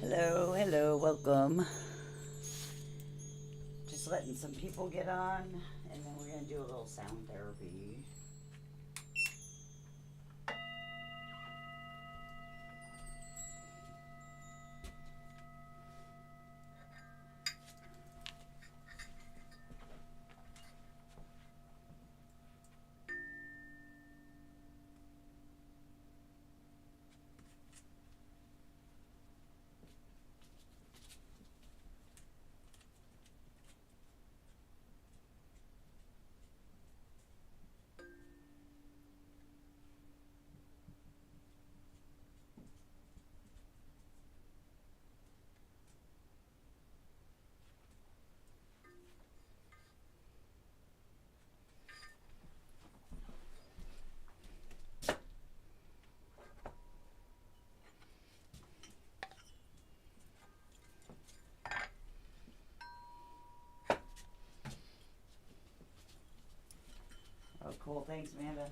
Hello, hello, welcome. Just letting some people get on, and then we're going to do a little sound therapy. Oh, cool. Thanks, Amanda.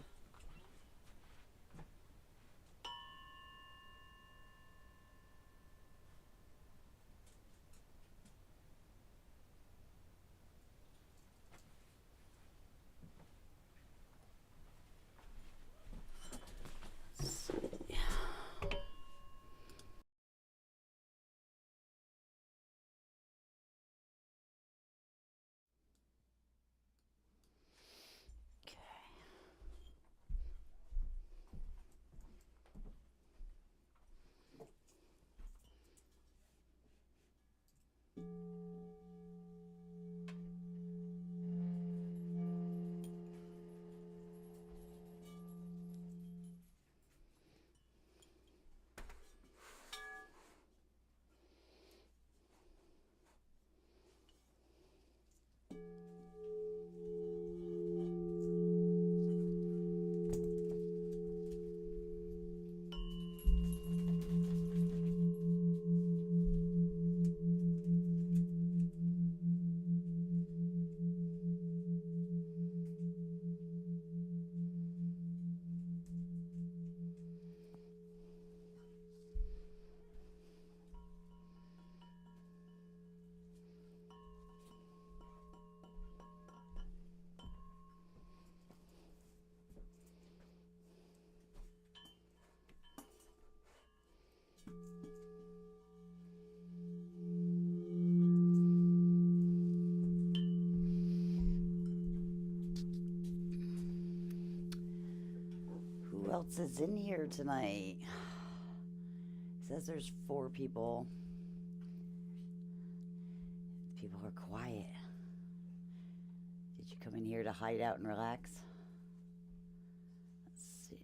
Who else is in here tonight? It says there's 4 people. People are quiet. Did you come in here to hide out and relax? Let's see.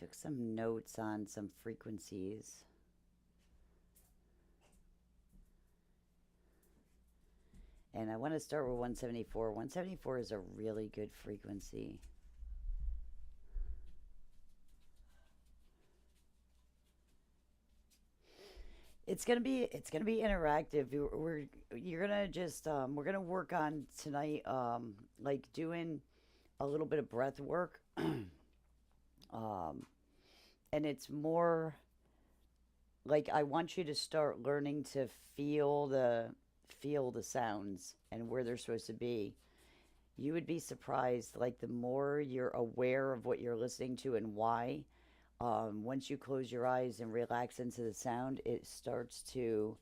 took some notes on some frequencies. And I want to start with 174. 174 is a really good frequency. It's gonna be interactive. You're gonna just we're gonna work on tonight, like doing a little bit of breath work. um, and it's more like I want you to start learning to feel the sounds and where they're supposed to be. You would be surprised, like the more you're aware of what you're listening to and why. Once you close your eyes and relax into the sound, it starts to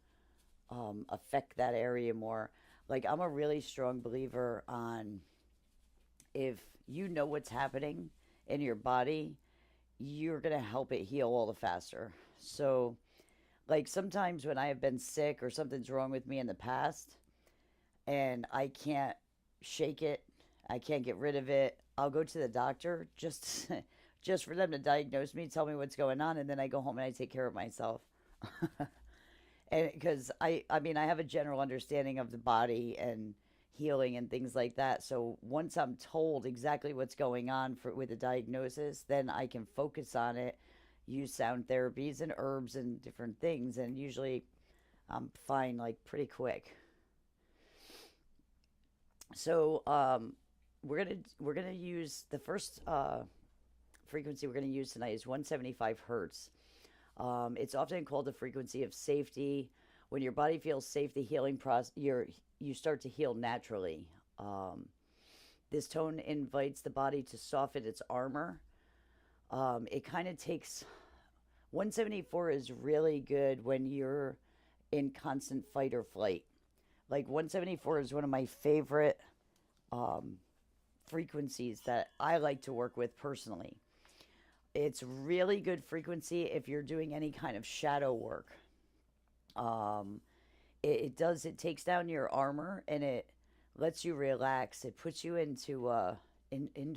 affect that area more. Like I'm a really strong believer on if you know what's happening in your body, you're gonna help it heal all the faster. So like sometimes when I have been sick or something's wrong with me in the past and I can't shake it, I can't get rid of it, I'll go to the doctor just just for them to diagnose me, tell me what's going on, and then I go home and I take care of myself. And because I mean I have a general understanding of the body and healing and things like that. So once I'm told exactly what's going on with the diagnosis, then I can focus on it, use sound therapies and herbs and different things, and usually I'm fine like pretty quick. So we're gonna use the first frequency we're gonna use tonight is 175 hertz. It's often called the frequency of safety. When your body feels safe, the healing process, you start to heal naturally. Um, this tone invites the body to soften its armor. It kind of takes 174 is really good when you're in constant fight or flight. Like 174 is one of my favorite um, frequencies that I like to work with personally. It's really good frequency if you're doing any kind of shadow work. Um, it takes down your armor and it lets you relax. It puts you into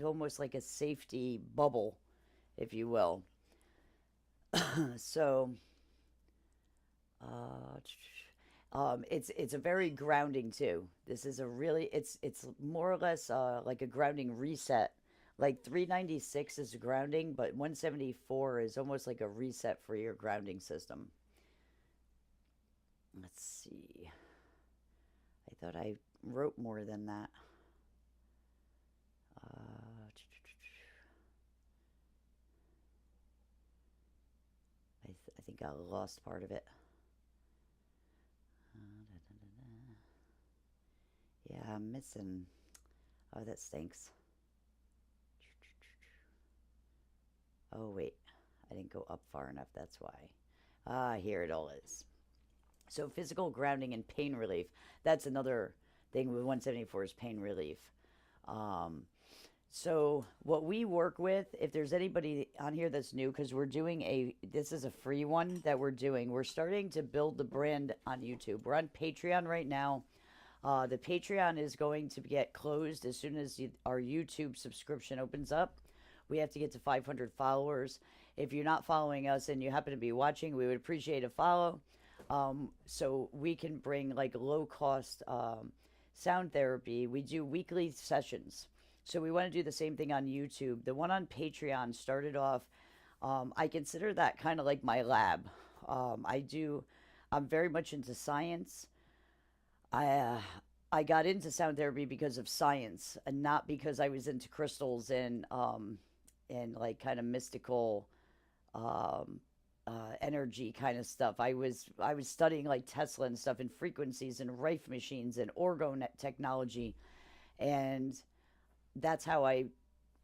almost like a safety bubble, if you will. So it's a very grounding too. This is a really it's more or less like a grounding reset. Like 396 is grounding, but 174 is almost like a reset for your grounding system. Let's see. I thought I wrote more than that. I think I lost part of it. Yeah, I'm missing. Oh, that stinks. Oh, wait. I didn't go up far enough. That's why. Ah, here it all is. So, physical grounding and pain relief. That's another thing with 174 is pain relief. Um, so, what we work with, if there's anybody on here that's new, because this is a free one that we're doing. We're starting to build the brand on YouTube. We're on Patreon right now. The Patreon is going to get closed as soon as our YouTube subscription opens up. We have to get to 500 followers. If you're not following us and you happen to be watching, we would appreciate a follow. So we can bring like low cost sound therapy. We do weekly sessions. So we want to do the same thing on YouTube. The one on Patreon started off, I consider that kind of like my lab. I'm very much into science. I uh, I got into sound therapy because of science, and not because I was into crystals and like kind of mystical um, energy kind of stuff. I was studying like Tesla and stuff, and frequencies and Rife machines and orgone technology, and that's how I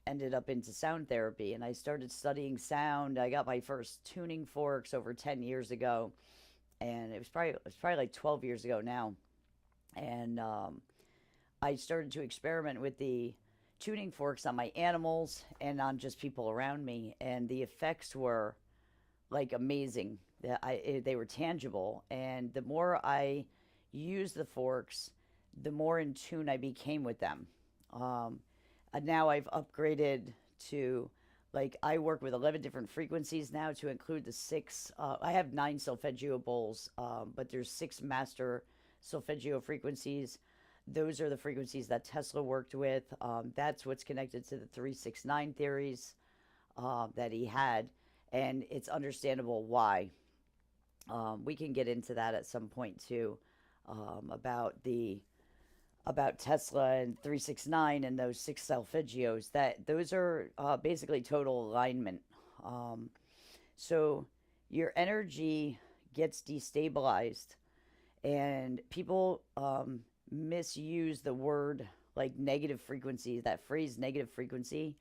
ended up into sound therapy. And I started studying sound. I got my first tuning forks over 10 years ago, and it was probably like 12 years ago now, and I started to experiment with the tuning forks on my animals and on just people around me, and the effects were like amazing. They were tangible, and the more I used the forks, the more in tune I became with them. Um, and now I've upgraded to Like I work with 11 different frequencies now to include the six. I have nine solfeggio bowls, but there's six master solfeggio frequencies. Those are the frequencies that Tesla worked with. That's what's connected to the 369 theories that he had, and it's understandable why. We can get into that at some point too, about the about Tesla and 369 and those six solfeggios. That those are basically total alignment. Um, so your energy gets destabilized, and people misuse the word like negative frequency. That phrase, negative frequency,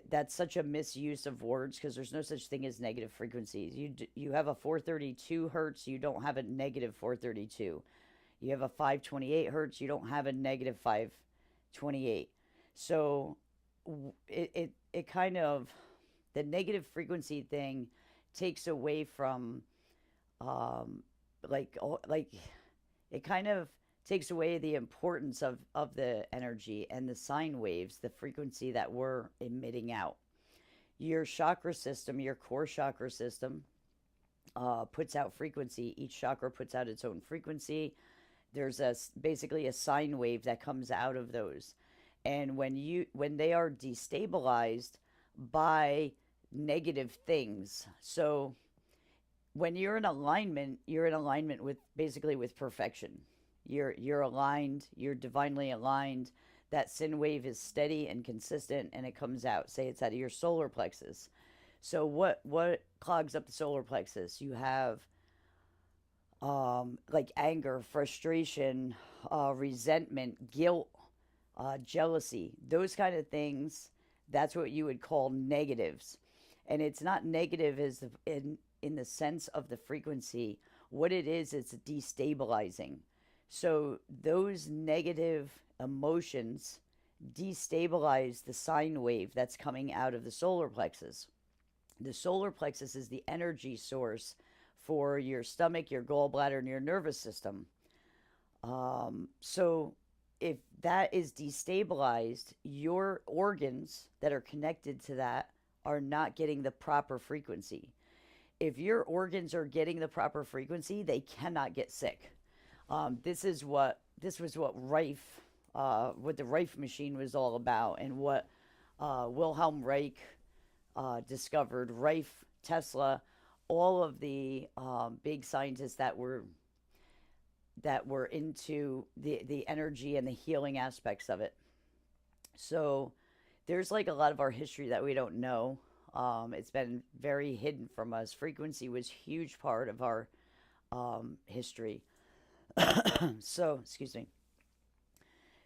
that's such a misuse of words because there's no such thing as negative frequencies. You have a 432 hertz, you don't have a negative 432. You have a 528 hertz, you don't have a negative 528. So it kind of, the negative frequency thing takes away from um like it kind of takes away the importance of the energy and the sine waves, the frequency that we're emitting out. Your chakra system, your core chakra system, puts out frequency. Each chakra puts out its own frequency. There's basically a sine wave that comes out of those, and when they are destabilized by negative things, so when you're in alignment with basically with perfection. You're aligned, you're divinely aligned. That sin wave is steady and consistent and it comes out. Say it's out of your solar plexus. So what clogs up the solar plexus? You have like anger, frustration, resentment, guilt, jealousy, those kind of things. That's what you would call negatives. And it's not negative as in the sense of the frequency. What it is, it's destabilizing. So those negative emotions destabilize the sine wave that's coming out of the solar plexus. The solar plexus is the energy source for your stomach, your gallbladder, and your nervous system. So if that is destabilized, your organs that are connected to that are not getting the proper frequency. If your organs are getting the proper frequency, they cannot get sick. This was what Rife, what the Rife machine was all about, and what Wilhelm Reich discovered. Rife, Tesla, all of the big scientists that were into the energy and the healing aspects of it. So there's like a lot of our history that we don't know. It's been very hidden from us. Frequency was a huge part of our history. So, excuse me.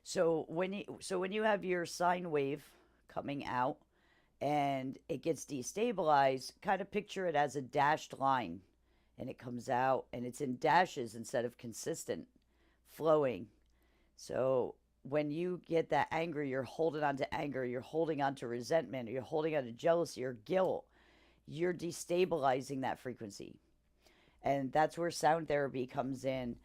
So when you have your sine wave coming out and it gets destabilized, kind of picture it as a dashed line, and it comes out and it's in dashes instead of consistent flowing. So when you get that anger, you're holding on to anger, you're holding on to resentment, you're holding on to jealousy or guilt, you're destabilizing that frequency. And that's where sound therapy comes in.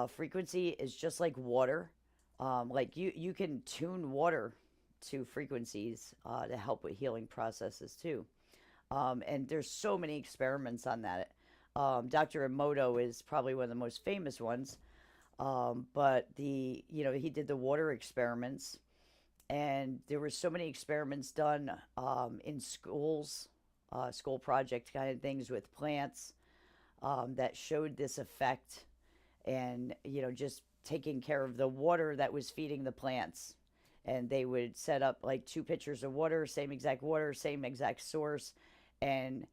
Frequency is just like water. Like you can tune water to frequencies to help with healing processes too. And there's so many experiments on that. Dr. Emoto is probably one of the most famous ones. But he did the water experiments, and there were so many experiments done in schools, school project kind of things with plants that showed this effect, and just taking care of the water that was feeding the plants. And they would set up like two pitchers of water, same exact source, and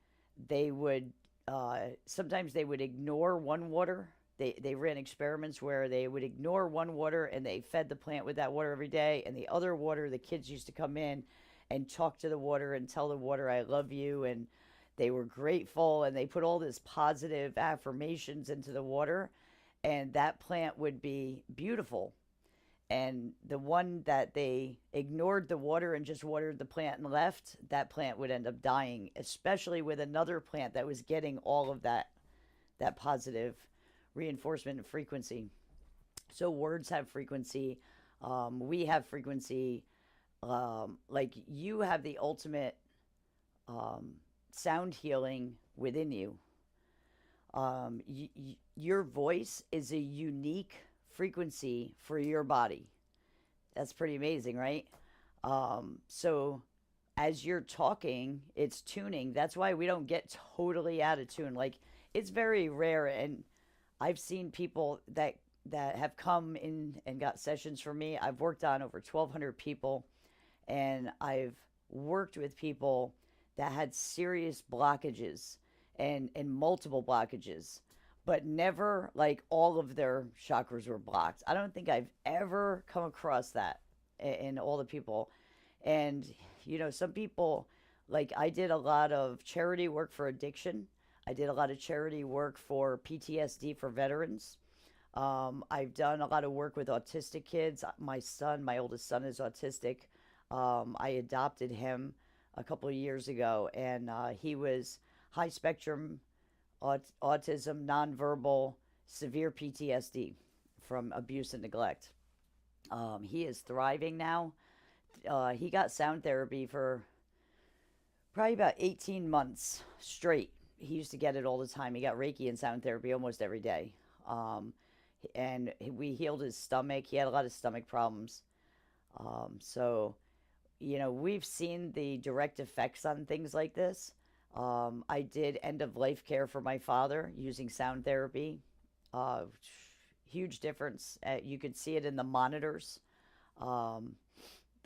they would sometimes they would ignore one water. They ran experiments where they would ignore one water and they fed the plant with that water every day, and the other water, the kids used to come in and talk to the water and tell the water, I love you, and they were grateful, and they put all this positive affirmations into the water, and that plant would be beautiful. And the one that they ignored the water and just watered the plant and left, that plant would end up dying, especially with another plant that was getting all of that positive reinforcement and frequency. So words have frequency. We have frequency. Like you have the ultimate. um, sound healing within you. Your voice is a unique frequency for your body. That's pretty amazing, right? So as you're talking, it's tuning. That's why we don't get totally out of tune. Like it's very rare, and I've seen people that have come in and got sessions from me. I've worked on over 1,200 people, and I've worked with people that had serious blockages and multiple blockages, but never like all of their chakras were blocked. I don't think I've ever come across that in all the people. And some people, like I did a lot of charity work for addiction. I did a lot of charity work for PTSD for veterans. I've done a lot of work with autistic kids. My oldest son is autistic. I adopted him a couple of years ago, and he was high spectrum autism, nonverbal, severe PTSD from abuse and neglect. He is thriving now. He got sound therapy for probably about 18 months straight. He used to get it all the time. He got Reiki and sound therapy almost every day. Um, and we healed his stomach. He had a lot of stomach problems. So, we've seen the direct effects on things like this. I did end of life care for my father using sound therapy. Uh, Huge difference. You could see it in the monitors. Um,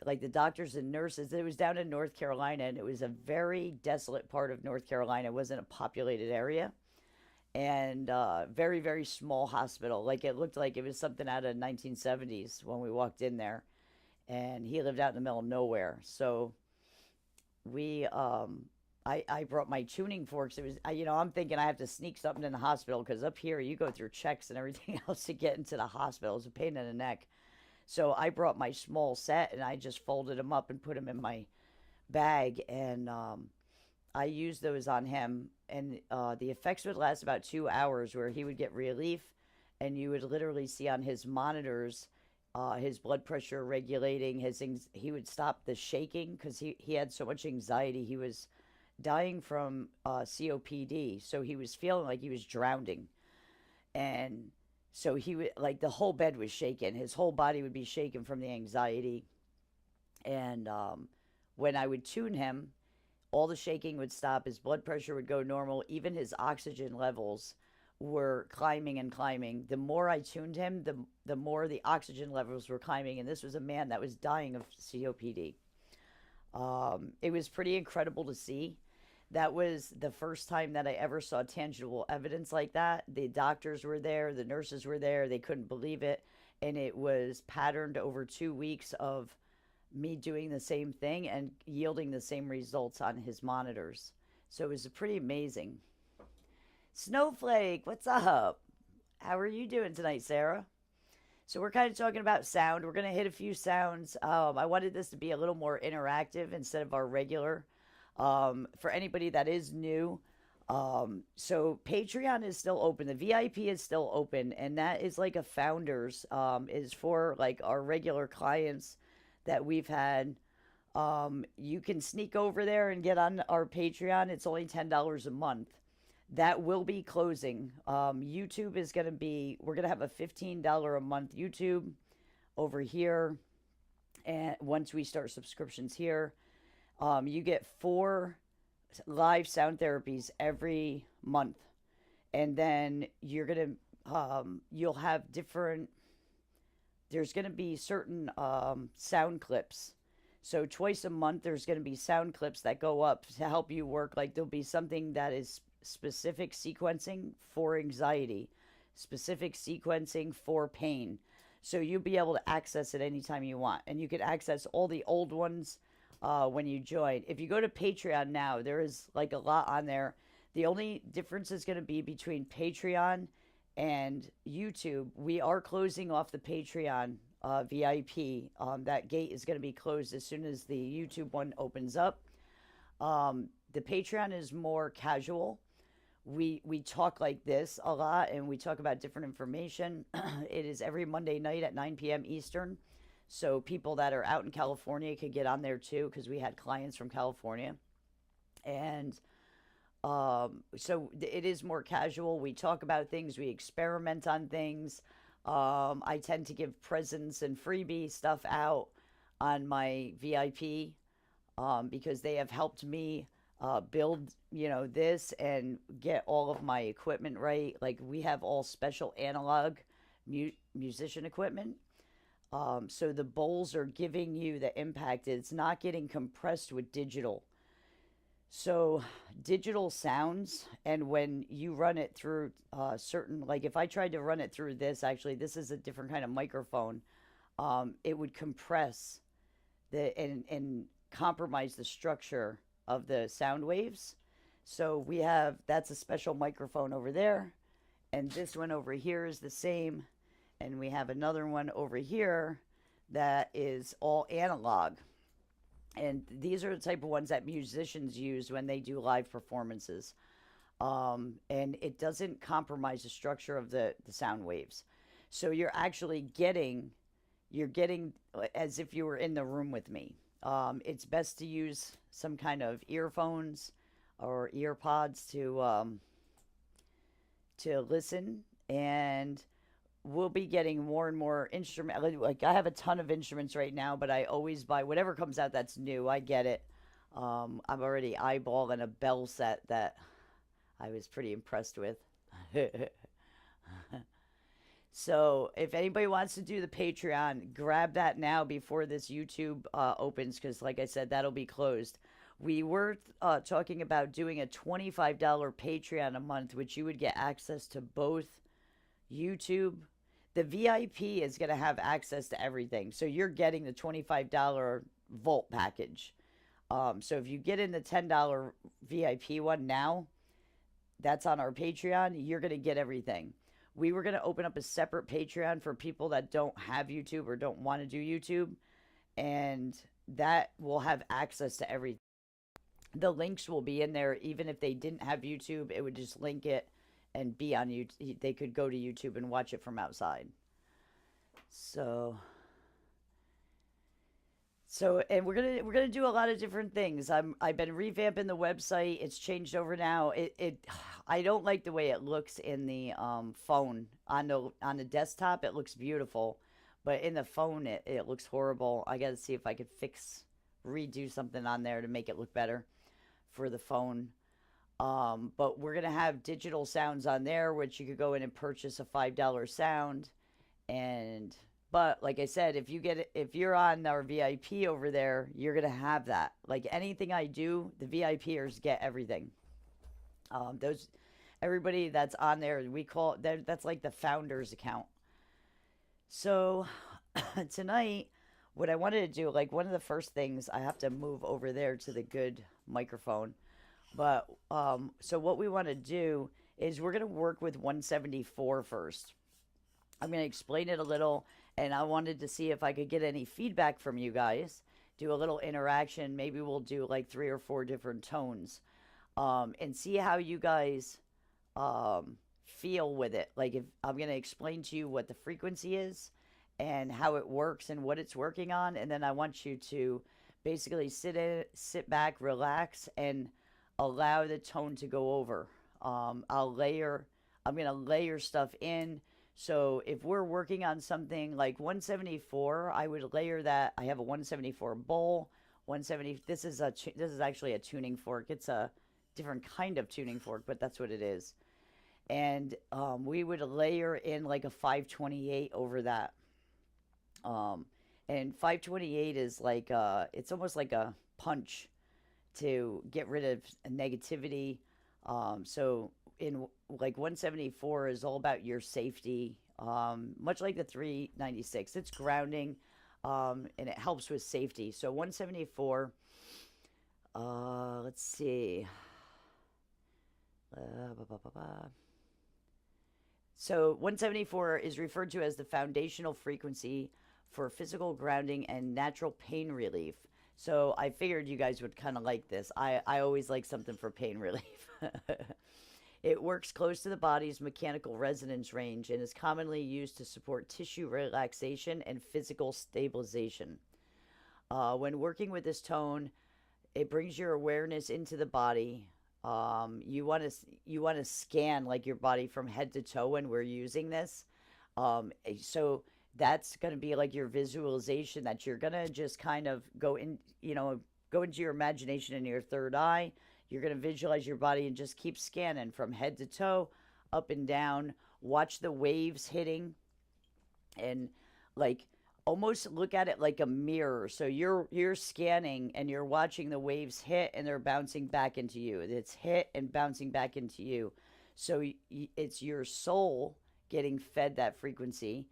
like the doctors and nurses, it was down in North Carolina, and it was a very desolate part of North Carolina. It wasn't a populated area, and very, very small hospital. Like it looked like it was something out of 1970s when we walked in there. And he lived out in the middle of nowhere. So we I brought my tuning forks. It was I'm thinking I have to sneak something in the hospital because up here you go through checks and everything else to get into the hospital. It's a pain in the neck. So I brought my small set and I just folded them up and put them in my bag, and I used those on him, and the effects would last about 2 hours, where he would get relief, and you would literally see on his monitors his blood pressure regulating. He would stop the shaking because he had so much anxiety. He was dying from COPD, so he was feeling like he was drowning, and so he would, like, the whole bed was shaking. His whole body would be shaken from the anxiety, and when I would tune him, all the shaking would stop. His blood pressure would go normal. Even his oxygen levels were climbing and climbing. The more I tuned him, the more the oxygen levels were climbing. And this was a man that was dying of COPD. It was pretty incredible to see. That was the first time that I ever saw tangible evidence like that. The doctors were there, the nurses were there, they couldn't believe it. And it was patterned over 2 weeks of me doing the same thing and yielding the same results on his monitors. So it was pretty amazing. Snowflake, what's up? How are you doing tonight, Sarah? So we're kind of talking about sound. We're going to hit a few sounds. I wanted this to be a little more interactive instead of our regular. For anybody that is new, so Patreon is still open. The VIP is still open, and that is like a founders. Is for like our regular clients that we've had. You can sneak over there and get on our Patreon. It's only $10 a month. That will be closing. YouTube is going to be, we're going to have a $15 a month YouTube over here. And once we start subscriptions here, you get 4 live sound therapies every month. And then you're going to, you'll have different, there's going to be certain sound clips. So twice a month, there's going to be sound clips that go up to help you work. Like there'll be something that is specific sequencing for anxiety, specific sequencing for pain. So you'll be able to access it anytime you want. And you can access all the old ones when you join. If you go to Patreon now, there is like a lot on there. The only difference is going to be between Patreon and YouTube. We are closing off the Patreon VIP. That gate is going to be closed as soon as the YouTube one opens up. The Patreon is more casual. We talk like this a lot, and we talk about different information. It is every Monday night at 9 p.m. Eastern. So people that are out in California could get on there too, because we had clients from California. And so it is more casual. We talk about things, we experiment on things. I tend to give presents and freebie stuff out on my VIP, because they have helped me build, this and get all of my equipment right. Like we have all special analog musician equipment. So the bowls are giving you the impact. It's not getting compressed with digital. So digital sounds, and when you run it through certain, like if I tried to run it through this, actually, this is a different kind of microphone. It would compress and compromise the structure of the sound waves. So we have that's a special microphone over there, and this one over here is the same, and we have another one over here that is all analog. And these are the type of ones that musicians use when they do live performances. And it doesn't compromise the structure of the sound waves. So you're actually you're getting as if you were in the room with me. It's best to use some kind of earphones or ear pods to listen, and we'll be getting more and more instrument. Like I have a ton of instruments right now, but I always buy whatever comes out that's new. I get it. I'm already eyeballing a bell set that I was pretty impressed with. So if anybody wants to do the Patreon, grab that now before this YouTube opens, because like I said, that'll be closed. We were talking about doing a $25 Patreon a month, which you would get access to both YouTube. The VIP is going to have access to everything. So you're getting the $25 Volt package. So if you get in the $10 VIP one now, that's on our Patreon, you're going to get everything. We were going to open up a separate Patreon for people that don't have YouTube or don't want to do YouTube, and that will have access to everything. The links will be in there. Even if they didn't have YouTube, it would just link it and be on YouTube. They could go to YouTube and watch it from outside. So, and we're gonna do a lot of different things. I've been revamping the website. It's changed over now. I don't like the way it looks in the phone. On the desktop. It looks beautiful, but in the phone it looks horrible. I got to see if I could redo something on there to make it look better for the phone. But we're gonna have digital sounds on there, which you could go in and purchase a $5 sound. And but like I said, if you're on our VIP over there, you're gonna have that. Like anything I do, the VIPers get everything. Those Everybody that's on there, we call that's like the founders account. So tonight, what I wanted to do, like one of the first things, I have to move over there to the good microphone. But so what we want to do is we're going to work with 174 first. I'm going to explain it a little, and I wanted to see if I could get any feedback from you guys, do a little interaction. Maybe we'll do like 3 or 4 different tones, and see how you guys feel with it. Like if I'm going to explain to you what the frequency is and how it works and what it's working on, and then I want you to basically sit back, relax, and allow the tone to go over. I'm going to layer stuff in. So if we're working on something like 174, I would layer that. I have a 174 bowl, 170. This is actually a tuning fork. It's a different kind of tuning fork, but that's what it is. And we would layer in like a 528 over that. Um, and 528 is like it's almost like a punch to get rid of negativity. So in like 174 is all about your safety, much like the 396. It's grounding, and it helps with safety. So 174, let's see. Ba, ba, ba, ba. So 174 is referred to as the foundational frequency for physical grounding and natural pain relief. So I figured you guys would kind of like this. I always like something for pain relief. It works close to the body's mechanical resonance range and is commonly used to support tissue relaxation and physical stabilization. When working with this tone, it brings your awareness into the body. You want to scan like your body from head to toe when we're using this. So that's going to be like your visualization that you're going to just kind of go in, go into your imagination in your third eye. You're going to visualize your body and just keep scanning from head to toe, up and down. Watch the waves hitting and like almost look at it like a mirror. So you're scanning and you're watching the waves hit and they're bouncing back into you. It's hit and bouncing back into you. So it's your soul getting fed that frequency,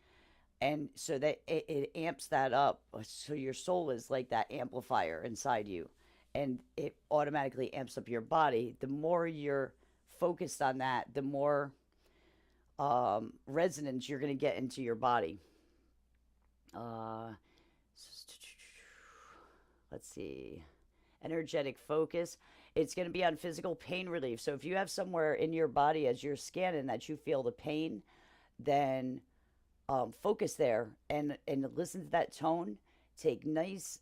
and so that it amps that up. So your soul is like that amplifier inside you, and it automatically amps up your body. The more you're focused on that, the more resonance you're going to get into your body. uh, let's see, energetic focus. It's going to be on physical pain relief. So if you have somewhere in your body as you're scanning that you feel the pain, then focus there and listen to that tone. Take nice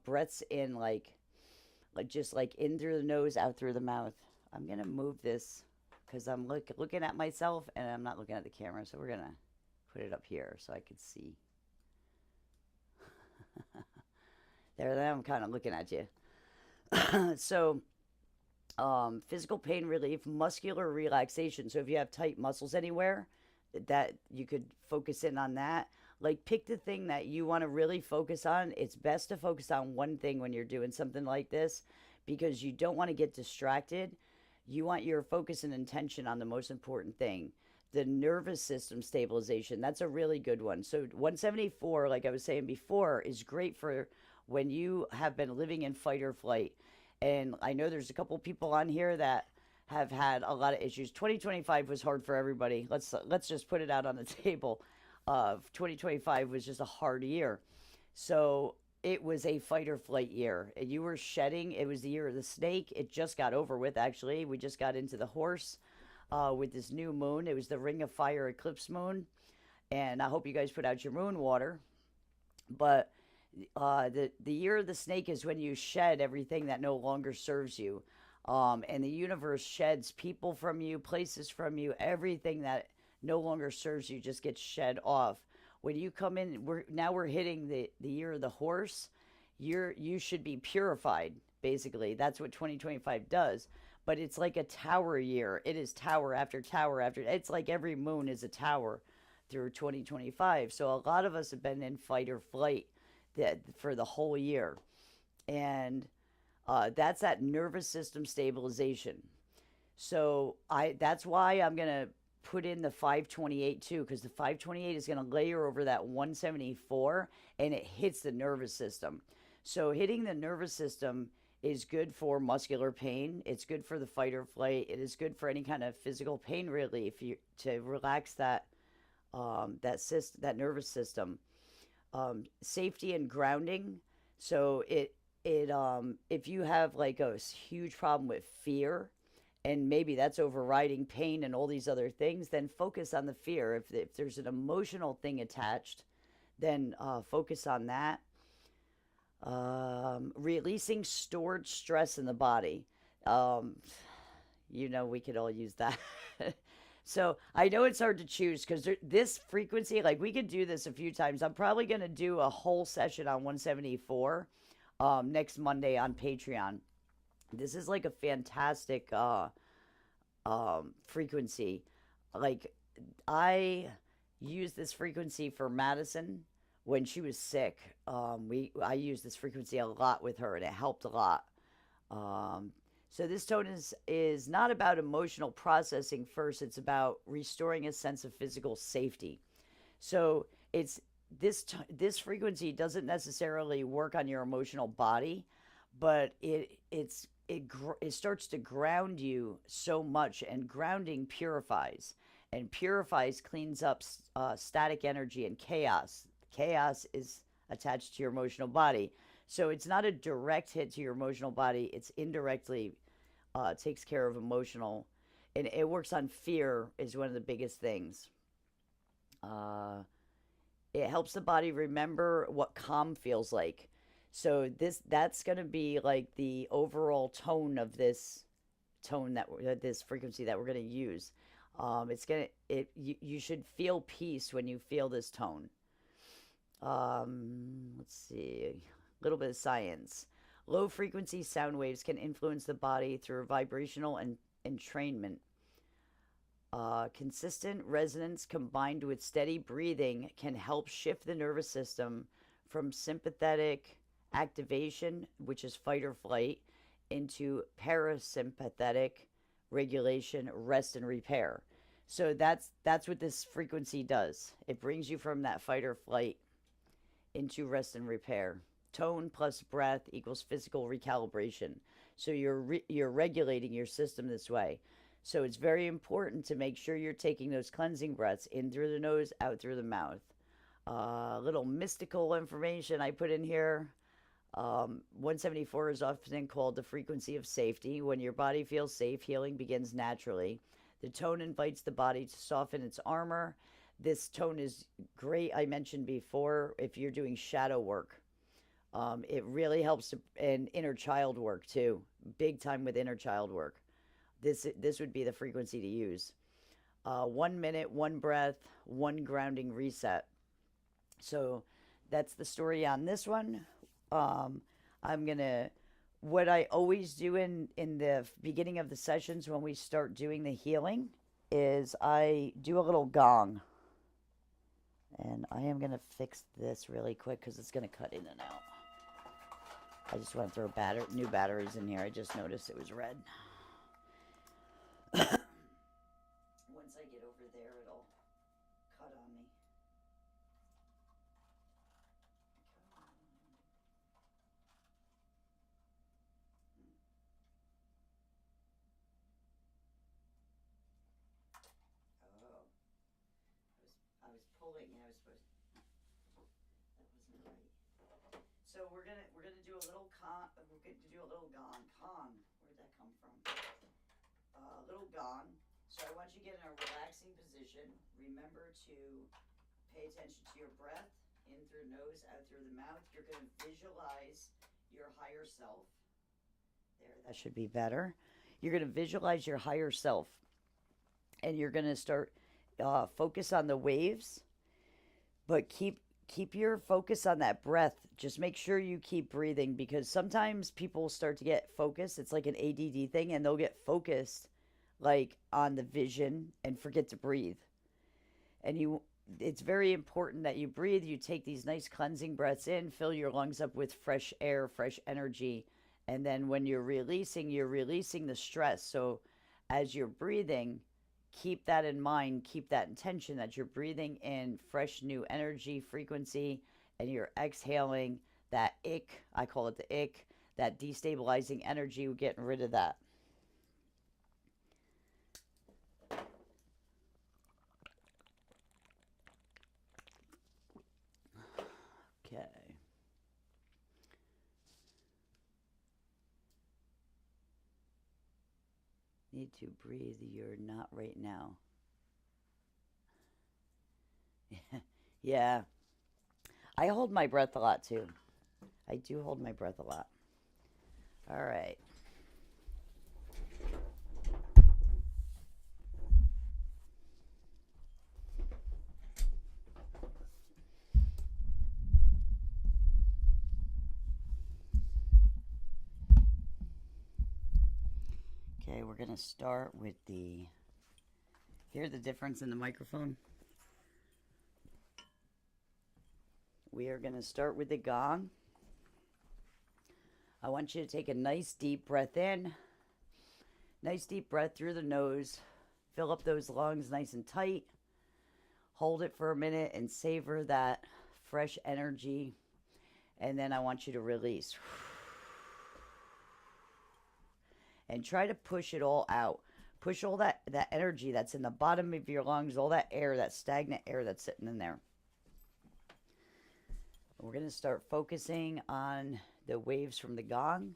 breaths in, like just like in through the nose, out through the mouth. I'm gonna move this because I'm looking at myself and I'm not looking at the camera. So we're gonna put it up here so I can see. There, I'm kind of looking at you. So physical pain relief, muscular relaxation. So if you have tight muscles anywhere, that you could focus in on that. Like pick the thing that you want to really focus on. It's best to focus on one thing when you're doing something like this because you don't want to get distracted. You want your focus and intention on the most important thing. The nervous system stabilization, that's a really good one. So 174, like I was saying before, is great for when you have been living in fight or flight. And I know there's a couple people on here that have had a lot of issues. 2025 was hard for everybody. Let's just put it out on the table. 2025 was just a hard year. So it was a fight or flight year. You were shedding. It was the year of the snake. It just got over with, actually. We just got into the horse with this new moon. It was the Ring of Fire eclipse moon. And I hope you guys put out your moon water. But the year of the snake is when you shed everything that no longer serves you. And the universe sheds people from you, places from you, everything that no longer serves you just gets shed off. When you come in, we're hitting the year of the horse. You should be purified, basically. That's what 2025 does. But it's like a tower year. It is tower after tower after. It's like every moon is a tower through 2025. So a lot of us have been in fight or flight for the whole year. And that's that nervous system stabilization. So that's why I'm gonna put in the 528 too, because the 528 is gonna layer over that 174, and it hits the nervous system. So hitting the nervous system is good for muscular pain. It's good for the fight or flight. It is good for any kind of physical pain relief to relax that nervous system. Safety and grounding. So if you have like a huge problem with fear, and maybe that's overriding pain and all these other things, then focus on the fear. If there's an emotional thing attached, then focus on that. Releasing stored stress in the body. Um, we could all use that. So I know it's hard to choose because this frequency, like we could do this a few times. I'm probably going to do a whole session on 174 next Monday on Patreon. This is like a fantastic frequency. Like I used this frequency for Madison when she was sick. I used this frequency a lot with her, and it helped a lot. So this tone is not about emotional processing first. It's about restoring a sense of physical safety. So it's this frequency doesn't necessarily work on your emotional body, but it starts to ground you so much, and grounding purifies, and purifies cleans up static energy and chaos. Chaos is attached to your emotional body. So it's not a direct hit to your emotional body. It's indirectly takes care of emotional. And it works on fear is one of the biggest things. It helps the body remember what calm feels like. So that's going to be like the overall tone of this tone that this frequency that we're going to use. It's gonna it you should feel peace when you feel this tone. Let's see, a little bit of science. Low frequency sound waves can influence the body through vibrational and entrainment. Consistent resonance combined with steady breathing can help shift the nervous system from sympathetic activation, which is fight or flight, into parasympathetic regulation, rest and repair. So that's what this frequency does. It brings you from that fight or flight into rest and repair. Tone plus breath equals physical recalibration. So you're regulating your system this way. So it's very important to make sure you're taking those cleansing breaths in through the nose, out through the mouth. Little mystical information I put in here. 174 is often called the frequency of safety. When your body feels safe, healing begins naturally. The tone invites the body to soften its armor. This tone is great, I mentioned before, if you're doing shadow work. It really helps in inner child work too. Big time with inner child work. This would be the frequency to use. 1 minute, one breath, one grounding reset. So that's the story on this one. What I always do in the beginning of the sessions when we start doing the healing is I do a little gong. And I am going to fix this really quick because it's going to cut in and out. I just want to throw new batteries in here. I just noticed it was red. Once I get over there, it'll cut on me. Oh, I was pulling and I was supposed. That wasn't right. So we're gonna do a little we're going to do a little gong. Kong. Where'd that come from? Little gong. So I want you to get in a relaxing position. Remember to pay attention to your breath, in through the nose, out through the mouth. You're going to visualize your higher self. There, that should be better. You're going to visualize your higher self. And you're going to start focus on the waves, but keep your focus on that breath. Just make sure you keep breathing, because sometimes people start to get focused. It's like an ADD thing, and they'll get focused like on the vision and forget to breathe. And it's very important that you breathe. You take these nice cleansing breaths in, fill your lungs up with fresh air, fresh energy. And then when you're releasing the stress. So as you're breathing, keep that in mind, keep that intention that you're breathing in fresh new energy, frequency, and you're exhaling that ick, I call it the ick, that destabilizing energy, we're getting rid of that. Okay. Need to breathe, you're not right now. Yeah. I hold my breath a lot too. I do hold my breath a lot. All right. Okay, we're going to start with hear the difference in the microphone? We are going to start with the gong. I want you to take a nice deep breath in. Nice deep breath through the nose. Fill up those lungs nice and tight. Hold it for a minute and savor that fresh energy. And then I want you to release. And try to push it all out. Push all that energy that's in the bottom of your lungs, all that air, that stagnant air that's sitting in there. We're going to start focusing on the waves from the gong.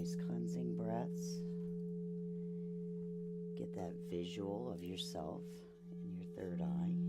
Nice cleansing breaths. Get that visual of yourself in your third eye.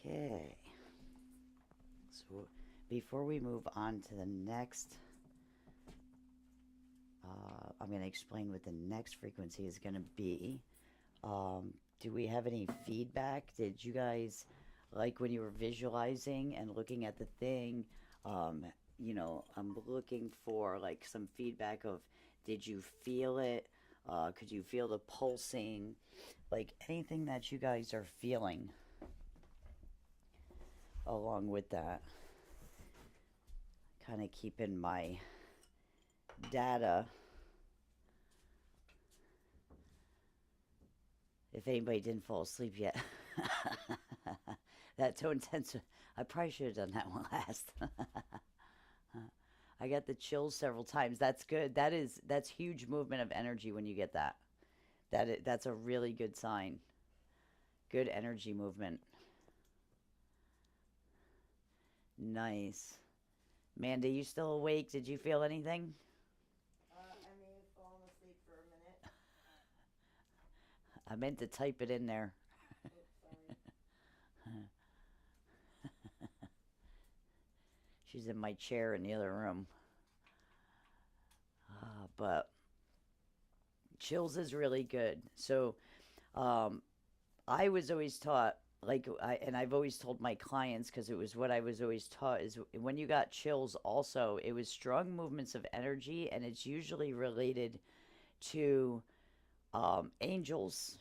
Okay. So before we move on to the next, I'm going to explain what the next frequency is going to be. Do we have any feedback? Did you guys like when you were visualizing and looking at the thing? Um, I'm looking for like some feedback of did you feel it? Could you feel the pulsing? Like anything that you guys are feeling along with that. Kind of keeping my data. If anybody didn't fall asleep yet. That tone tense. I probably should have done that one last. I got the chills several times. That's good. That's huge movement of energy when you get that. That's a really good sign. Good energy movement. Nice. Mandy, you still awake? Did you feel anything? I may have fallen asleep for a minute. I meant to type it in there. Oops, sorry. She's in my chair in the other room. But chills is really good. So, um, I was always taught, and I've always told my clients because it was what I was always taught is when you got chills, also, it was strong movements of energy, and it's usually related to angels,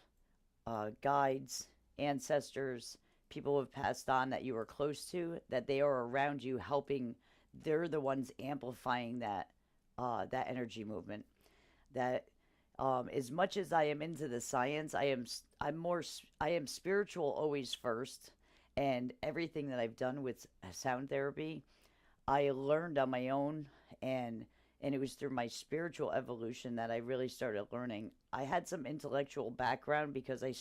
guides, ancestors, people who have passed on that you were close to, that they are around you helping. They're the ones amplifying that energy movement. That as much as I am into the science, I am spiritual always first, and everything that I've done with sound therapy, I learned on my own, and it was through my spiritual evolution that I really started learning. I had some intellectual background because I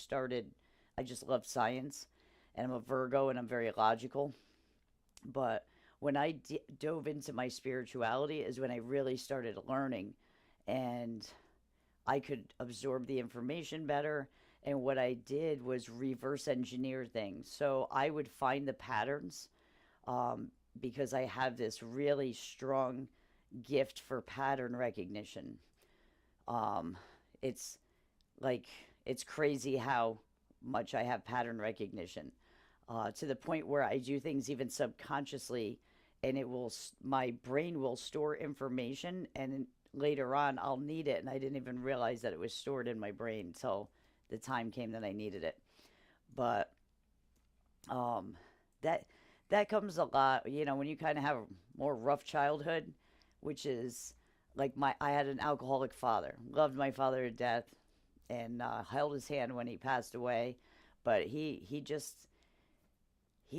just love science, and I'm a Virgo and I'm very logical. But when I dove into my spirituality is when I really started learning, and I could absorb the information better. And what I did was reverse engineer things. So I would find the patterns, um, because I have this really strong gift for pattern recognition. Um, it's like, it's crazy how much I have pattern recognition, to the point where I do things even subconsciously, and my brain will store information, and later on I'll need it, and I didn't even realize that it was stored in my brain until the time came that I needed it. But um, that that comes a lot, when you kind of have a more rough childhood, which is like I had an alcoholic father, loved my father to death, and held his hand when he passed away, but he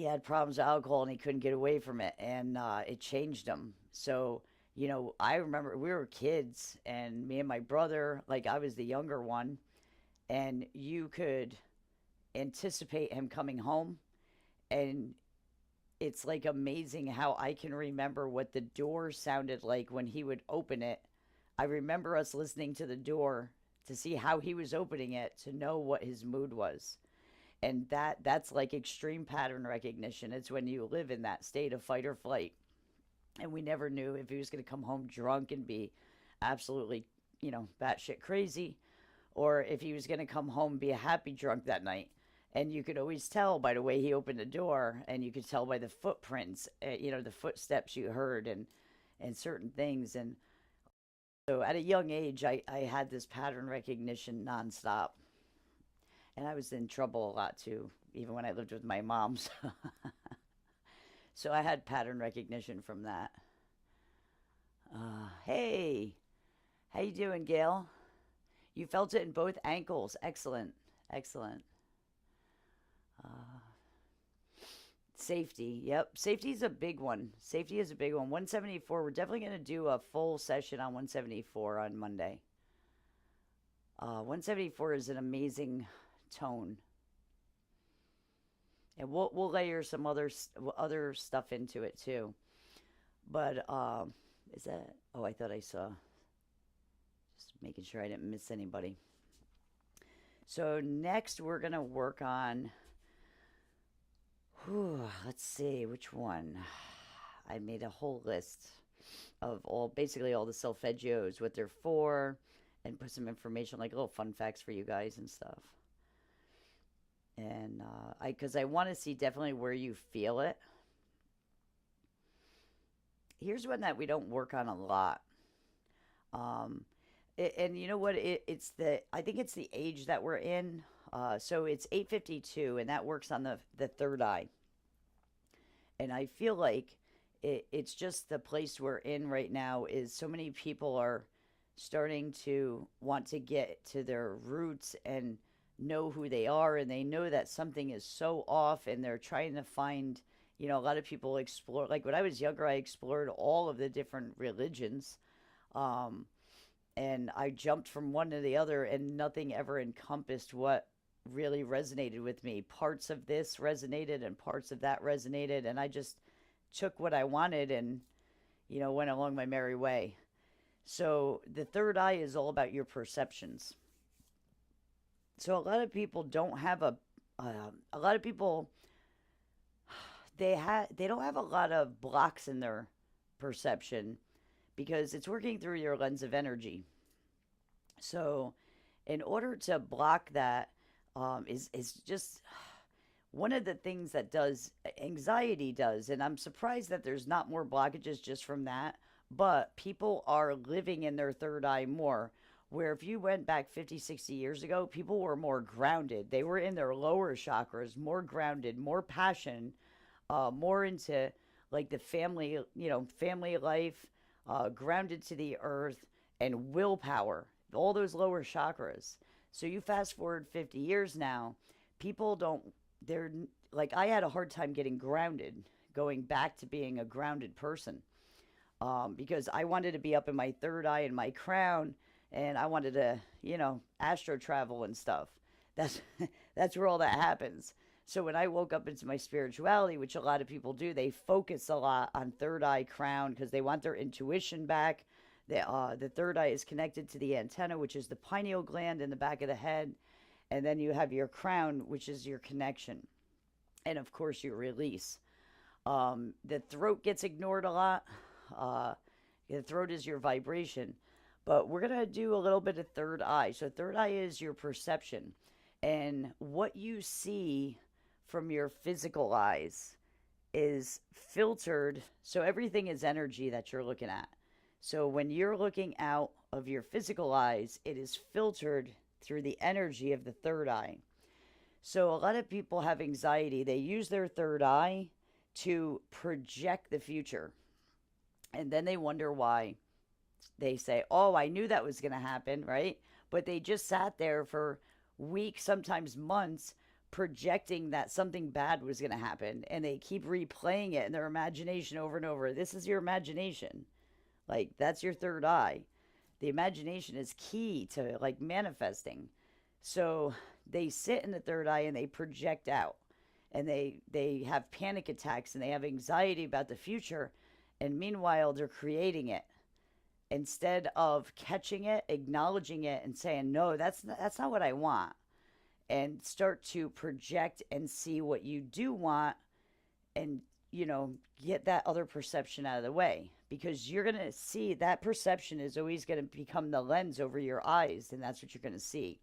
had problems with alcohol and he couldn't get away from it, and it changed him. So I remember we were kids, and me and my brother, like I was the younger one, and you could anticipate him coming home, and it's like amazing how I can remember what the door sounded like when he would open it. I remember us listening to the door to see how he was opening it to know what his mood was. And that's like extreme pattern recognition. It's when you live in that state of fight or flight. And we never knew if he was going to come home drunk and be absolutely, batshit crazy, or if he was going to come home and be a happy drunk that night. And you could always tell by the way he opened the door, and you could tell by the footprints, the footsteps you heard, and certain things. And so at a young age, I had this pattern recognition nonstop. And I was in trouble a lot too, even when I lived with my mom. So I had pattern recognition from that. Hey, how you doing, Gail? You felt it in both ankles. Excellent, excellent. Uh, Safety. Yep, safety is a big one. Safety is a big one. 174. We're definitely going to do a full session on 174 on Monday. 174 is an amazing tone, and we'll layer some other stuff into it too. But is that? Oh, I thought I saw. Just making sure I didn't miss anybody. So next we're gonna work on Whew, let's see, which one? I made a whole list of basically all the solfeggios, what they're for, and put some information, like little fun facts for you guys and stuff. And because I want to see definitely where you feel it. Here's one that we don't work on a lot. Um, and you know what? It's I think it's the age that we're in. So it's 8:52, and that works on the third eye. And I feel like it's just the place we're in right now is so many people are starting to want to get to their roots and know who they are, and they know that something is so off, and they're trying to find, a lot of people explore, like when I was younger I explored all of the different religions. um, and I jumped from one to the other, and nothing ever encompassed what really resonated with me. Parts of this resonated, and parts of that resonated, and I just took what I wanted and, went along my merry way. So the third eye is all about your perceptions. So a lot of people don't have a lot of people, they don't have a lot of blocks in their perception because it's working through your lens of energy. So in order to block that, is just one of the things that does anxiety does, and I'm surprised that there's not more blockages just from that. But people are living in their third eye more, where if you went back 50, 60 years ago, people were more grounded. They were in their lower chakras, more grounded, more passion, more into like the family, family life, grounded to the earth, and willpower, all those lower chakras. So you fast forward 50 years now, people don't, they're like, I had a hard time getting grounded, going back to being a grounded person, because I wanted to be up in my third eye and my crown, and I wanted to, astro travel and stuff. That's that's where all that happens. So when I woke up into my spirituality, which a lot of people do, they focus a lot on third eye crown because they want their intuition back. The third eye is connected to the antenna, which is the pineal gland in the back of the head. And then you have your crown, which is your connection. And of course, your release. The throat gets ignored a lot. Uh, the throat is your vibration. But we're going to do a little bit of third eye. So, third eye is your perception. And what you see from your physical eyes is filtered. So, everything is energy that you're looking at. So, when you're looking out of your physical eyes, it is filtered through the energy of the third eye. So, a lot of people have anxiety. They use their third eye to project the future. And then they wonder why. They say, "Oh, I knew that was going to happen," right? But they just sat there for weeks, sometimes months, projecting that something bad was going to happen. And they keep replaying it in their imagination over and over. This is your imagination. Like, that's your third eye. The imagination is key to like manifesting. So they sit in the third eye and they project out. And they have panic attacks and they have anxiety about the future. And meanwhile, they're creating it instead of catching it, acknowledging it, and saying, "No, that's not what I want," and start to project and see what you do want, and get that other perception out of the way, because you're going to see that perception is always going to become the lens over your eyes, and that's what you're going to see.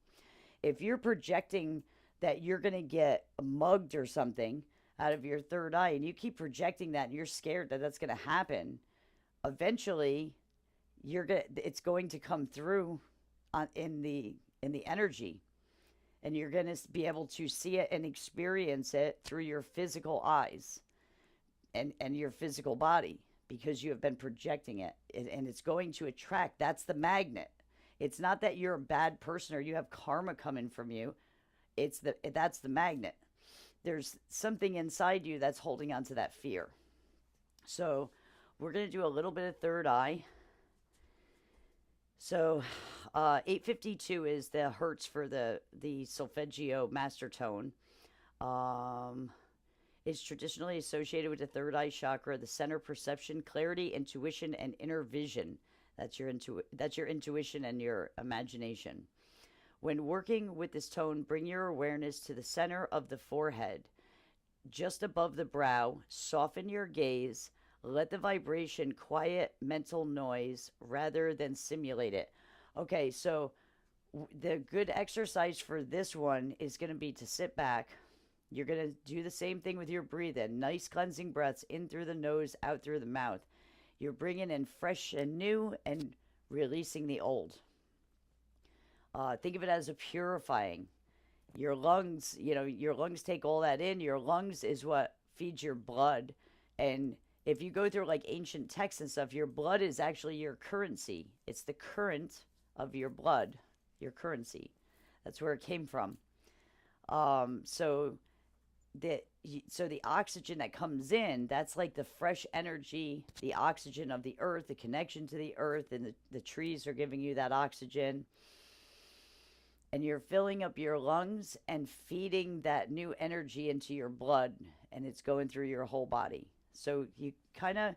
If you're projecting that you're going to get mugged or something out of your third eye, and you keep projecting that, and you're scared that that's going to happen, eventually it's going to come through in the energy, and you're going to be able to see it and experience it through your physical eyes and your physical body, because you have been projecting it, and it's going to attract. That's the magnet. It's not that you're a bad person or you have karma coming from you. That's the magnet. There's something inside you that's holding on to that fear. So we're going to do a little bit of third eye. So 852 is the hertz for the solfeggio master tone. It's traditionally associated with the third eye chakra, the center perception, clarity, intuition, and inner vision. That's your intuition and your imagination. When working with this tone, bring your awareness to the center of the forehead. just above the brow. Soften your gaze. Let the vibration quiet mental noise rather than simulate it. Okay, so the good exercise for this one is going to be to sit back. You're going to do the same thing with your breathing. Nice cleansing breaths in through the nose, out through the mouth. You're bringing in fresh and new and releasing the old. Think of it as a purifying. Your lungs, your lungs take all that in. Your lungs is what feeds your blood. And if you go through like ancient texts and stuff, your blood is actually your currency. It's the current of your blood, your currency. That's where it came from. So the oxygen that comes in, that's like the fresh energy, the oxygen of the earth, the connection to the earth, and the trees are giving you that oxygen. And you're filling up your lungs and feeding that new energy into your blood, and it's going through your whole body. So you kind of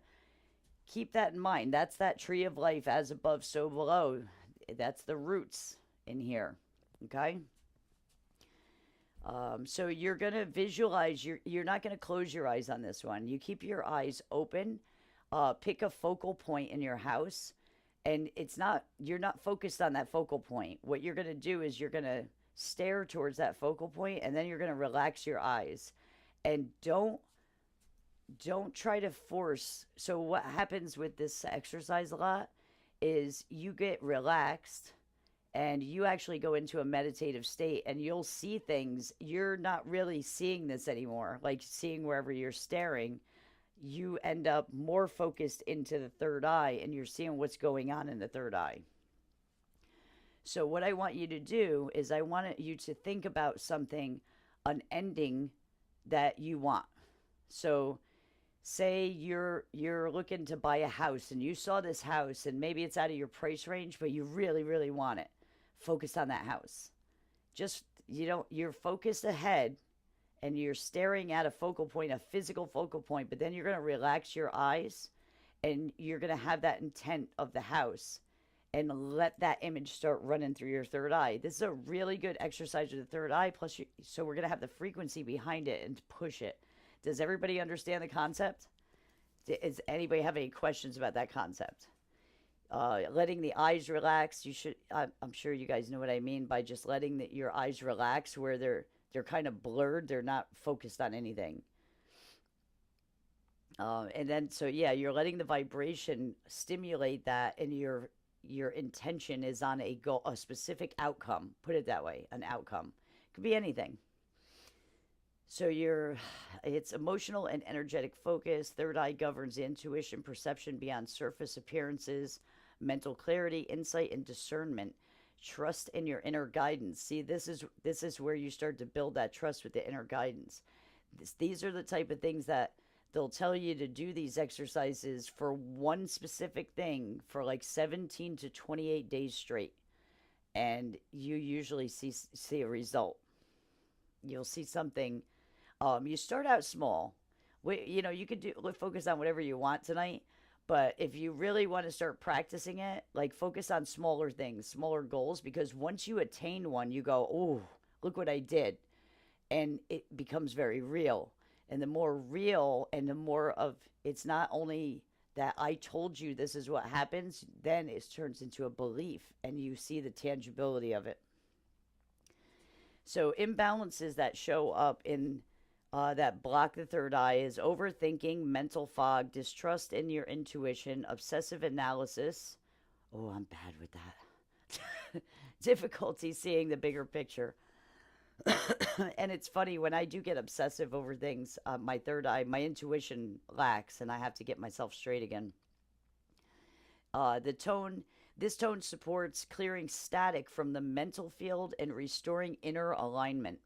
keep that in mind. That's that tree of life, as above, so below. That's the roots in here. Okay? So you're going to visualize, you're not going to close your eyes on this one. You keep your eyes open. Pick a focal point in your house. And you're not focused on that focal point. What you're going to do is you're going to stare towards that focal point, and then you're going to relax your eyes. And don't try to force. So what happens with this exercise a lot is you get relaxed and you actually go into a meditative state, and you'll see things. You're not really seeing this anymore, like seeing wherever you're staring. You end up more focused into the third eye, and you're seeing what's going on in the third eye. So what I want you to do is I want you to think about something, an ending that you want. So say you're looking to buy a house, and you saw this house, and maybe it's out of your price range, but you really, really want it. Focus on that house. Just, you're focused ahead, and you're staring at a focal point, a physical focal point, but then you're going to relax your eyes, and you're going to have that intent of the house, and let that image start running through your third eye. This is a really good exercise with the third eye, plus so we're going to have the frequency behind it and push it. Does everybody understand the concept? Does anybody have any questions about that concept? Letting the eyes relax. I'm sure you guys know what I mean by just letting your eyes relax, where they're kind of blurred. They're not focused on anything. And then, so yeah, you're letting the vibration stimulate that, and your intention is on a goal, a specific outcome. Put it that way, an outcome. Could be anything. So it's emotional and energetic focus. Third eye governs intuition, perception beyond surface appearances, mental clarity, insight, and discernment. Trust in your inner guidance. See, this is where you start to build that trust with the inner guidance. These are the type of things that they'll tell you to do these exercises for one specific thing for like 17 to 28 days straight. And you usually see a result. You'll see something. You start out small. You could focus on whatever you want tonight. But if you really want to start practicing it, like focus on smaller things, smaller goals, because once you attain one, you go, oh, look what I did. And it becomes very real. And the more real and the more of, it's not only that I told you this is what happens, then it turns into a belief and you see the tangibility of it. So imbalances that show up in that block the third eye is overthinking, mental fog, distrust in your intuition, obsessive analysis. Oh, I'm bad with that. Difficulty seeing the bigger picture. And it's funny, when I do get obsessive over things, my third eye, my intuition lacks, and I have to get myself straight again. This tone supports clearing static from the mental field and restoring inner alignment.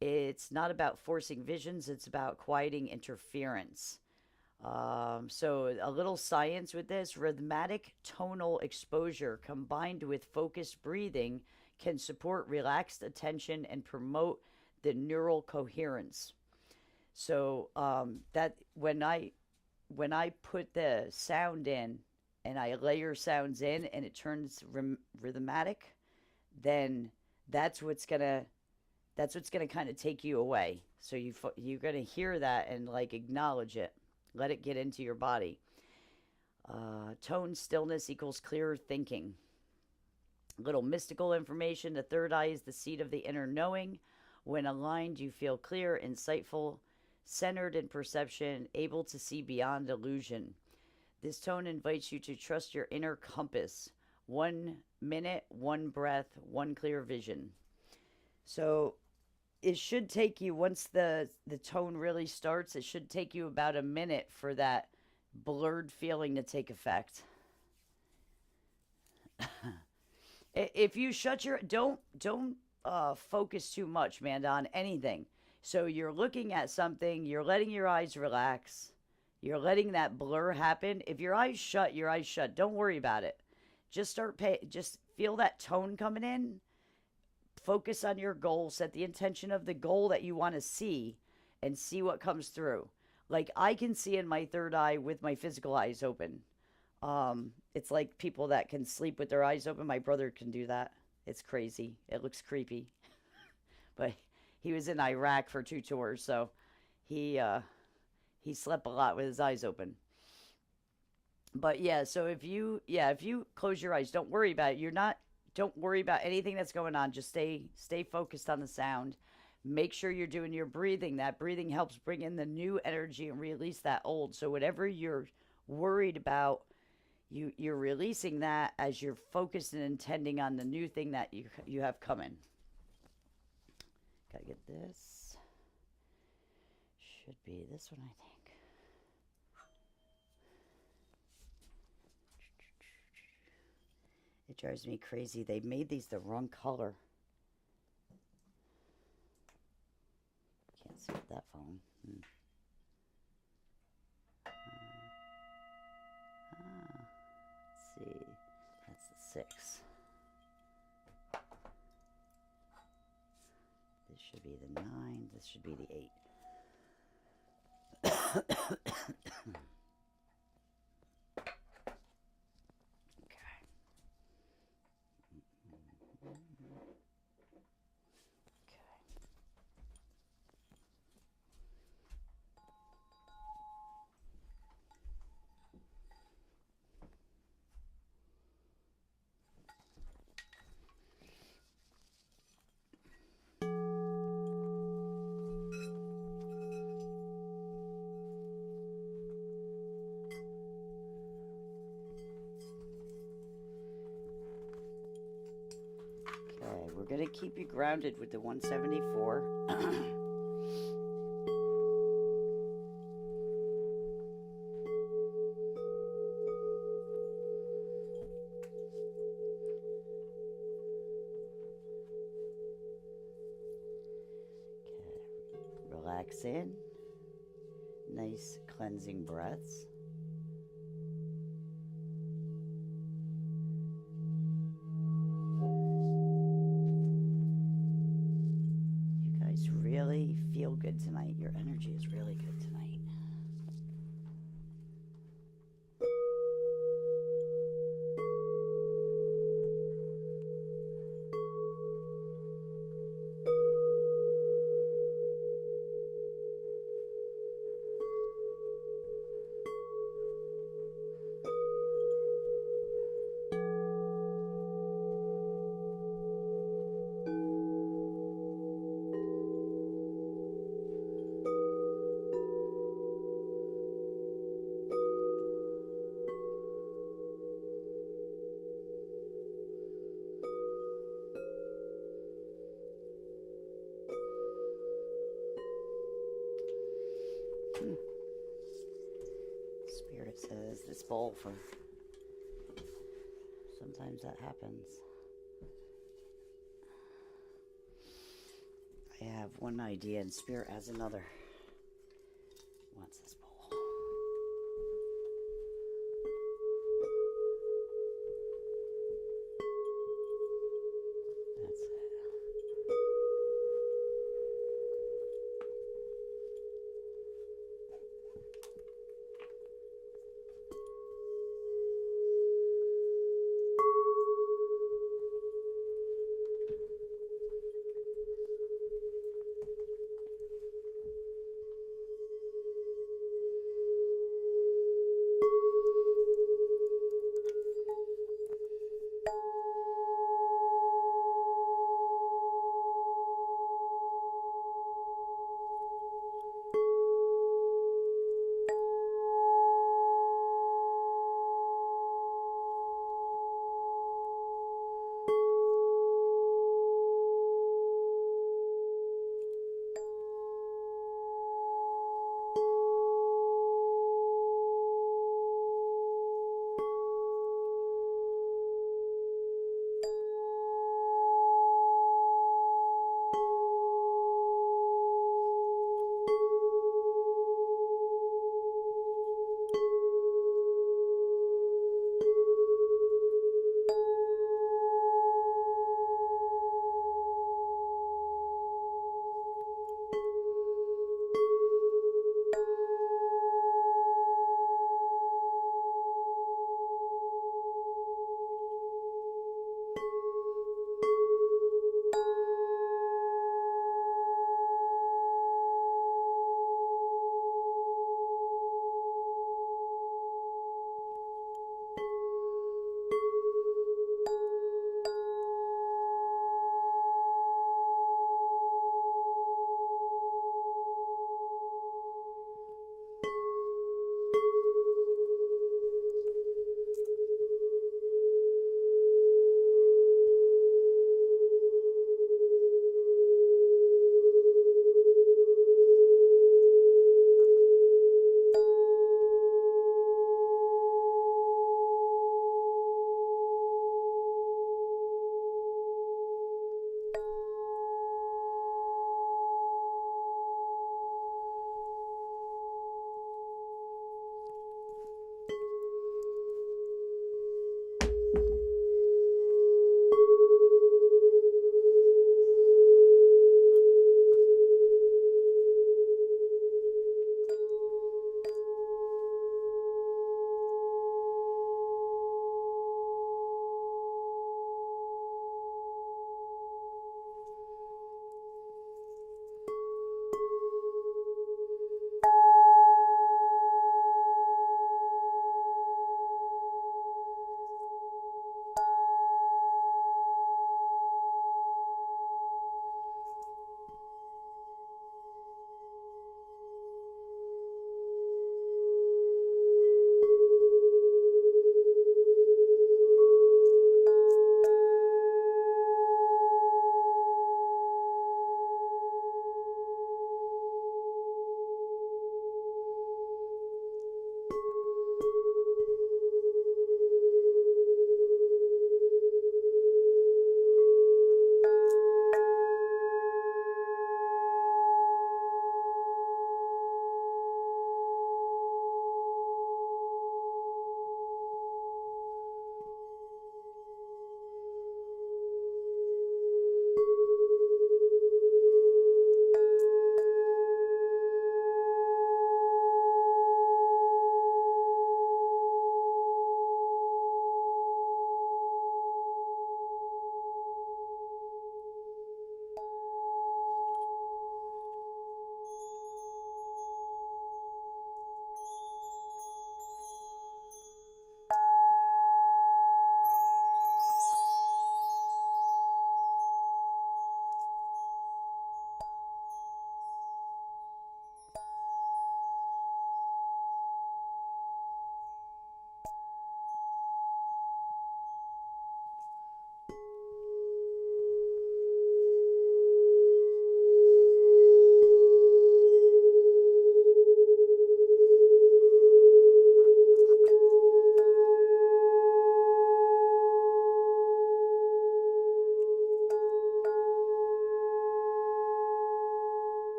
It's not about forcing visions, it's about quieting interference. So a little science with this: rhythmic tonal exposure combined with focused breathing can support relaxed attention and promote the neural coherence. So that when I put the sound in and I layer sounds in and it turns rhythmic, then that's what's gonna That's what's going to kind of take you away. So you're going to hear that and like acknowledge it. Let it get into your body. Tone stillness equals clearer thinking. Little mystical information. The third eye is the seat of the inner knowing. When aligned, you feel clear, insightful, centered in perception, able to see beyond illusion. This tone invites you to trust your inner compass. 1 minute, one breath, one clear vision. So it should take you, once the tone really starts, it should take you about a minute for that blurred feeling to take effect. If you shut your, don't focus too much, man, on anything. So you're looking at something, you're letting your eyes relax, you're letting that blur happen. If your eyes shut, your eyes shut. Don't worry about it. Just just feel that tone coming in. Focus on your goal, set the intention of the goal that you want to see, and see what comes through. Like, I can see in my third eye with my physical eyes open. It's like people that can sleep with their eyes open. My brother can do that. It's crazy. It looks creepy. But he was in Iraq for 2 tours, so he slept a lot with his eyes open. But yeah, so if you close your eyes, don't worry about it. Don't worry about anything that's going on. Just stay focused on the sound. Make sure you're doing your breathing. That breathing helps bring in the new energy and release that old. So whatever you're worried about, you're releasing that as you're focused and intending on the new thing that you have coming. Gotta get this. Should be this one, I think. It drives me crazy. They made these the wrong color. Can't see with that phone. Let's see. That's the 6. This should be the 9. This should be the 8. We're going to keep you grounded with the 174. Relax in. Nice cleansing breaths. Feel good tonight. Your energy is really good tonight. Spirit says this bowl for sometimes that happens. I have one idea and Spirit has another. Wants this bowl. That's it.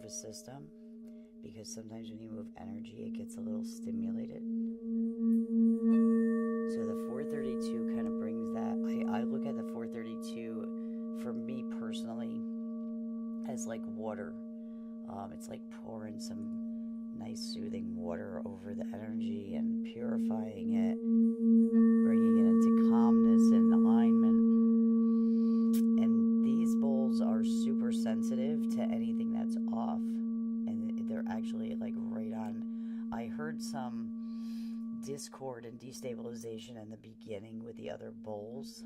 nervous system, because sometimes when you move energy, it gets a little stimulated. So the 432 kind of brings that. I look at the 432 for me personally as like water. It's like pouring some nice soothing water over the energy and purifying it, bringing it into calmness and alignment. And these bowls are super sensitive to anything that's off, and they're actually like right on. I heard some discord and destabilization in the beginning with the other bowls,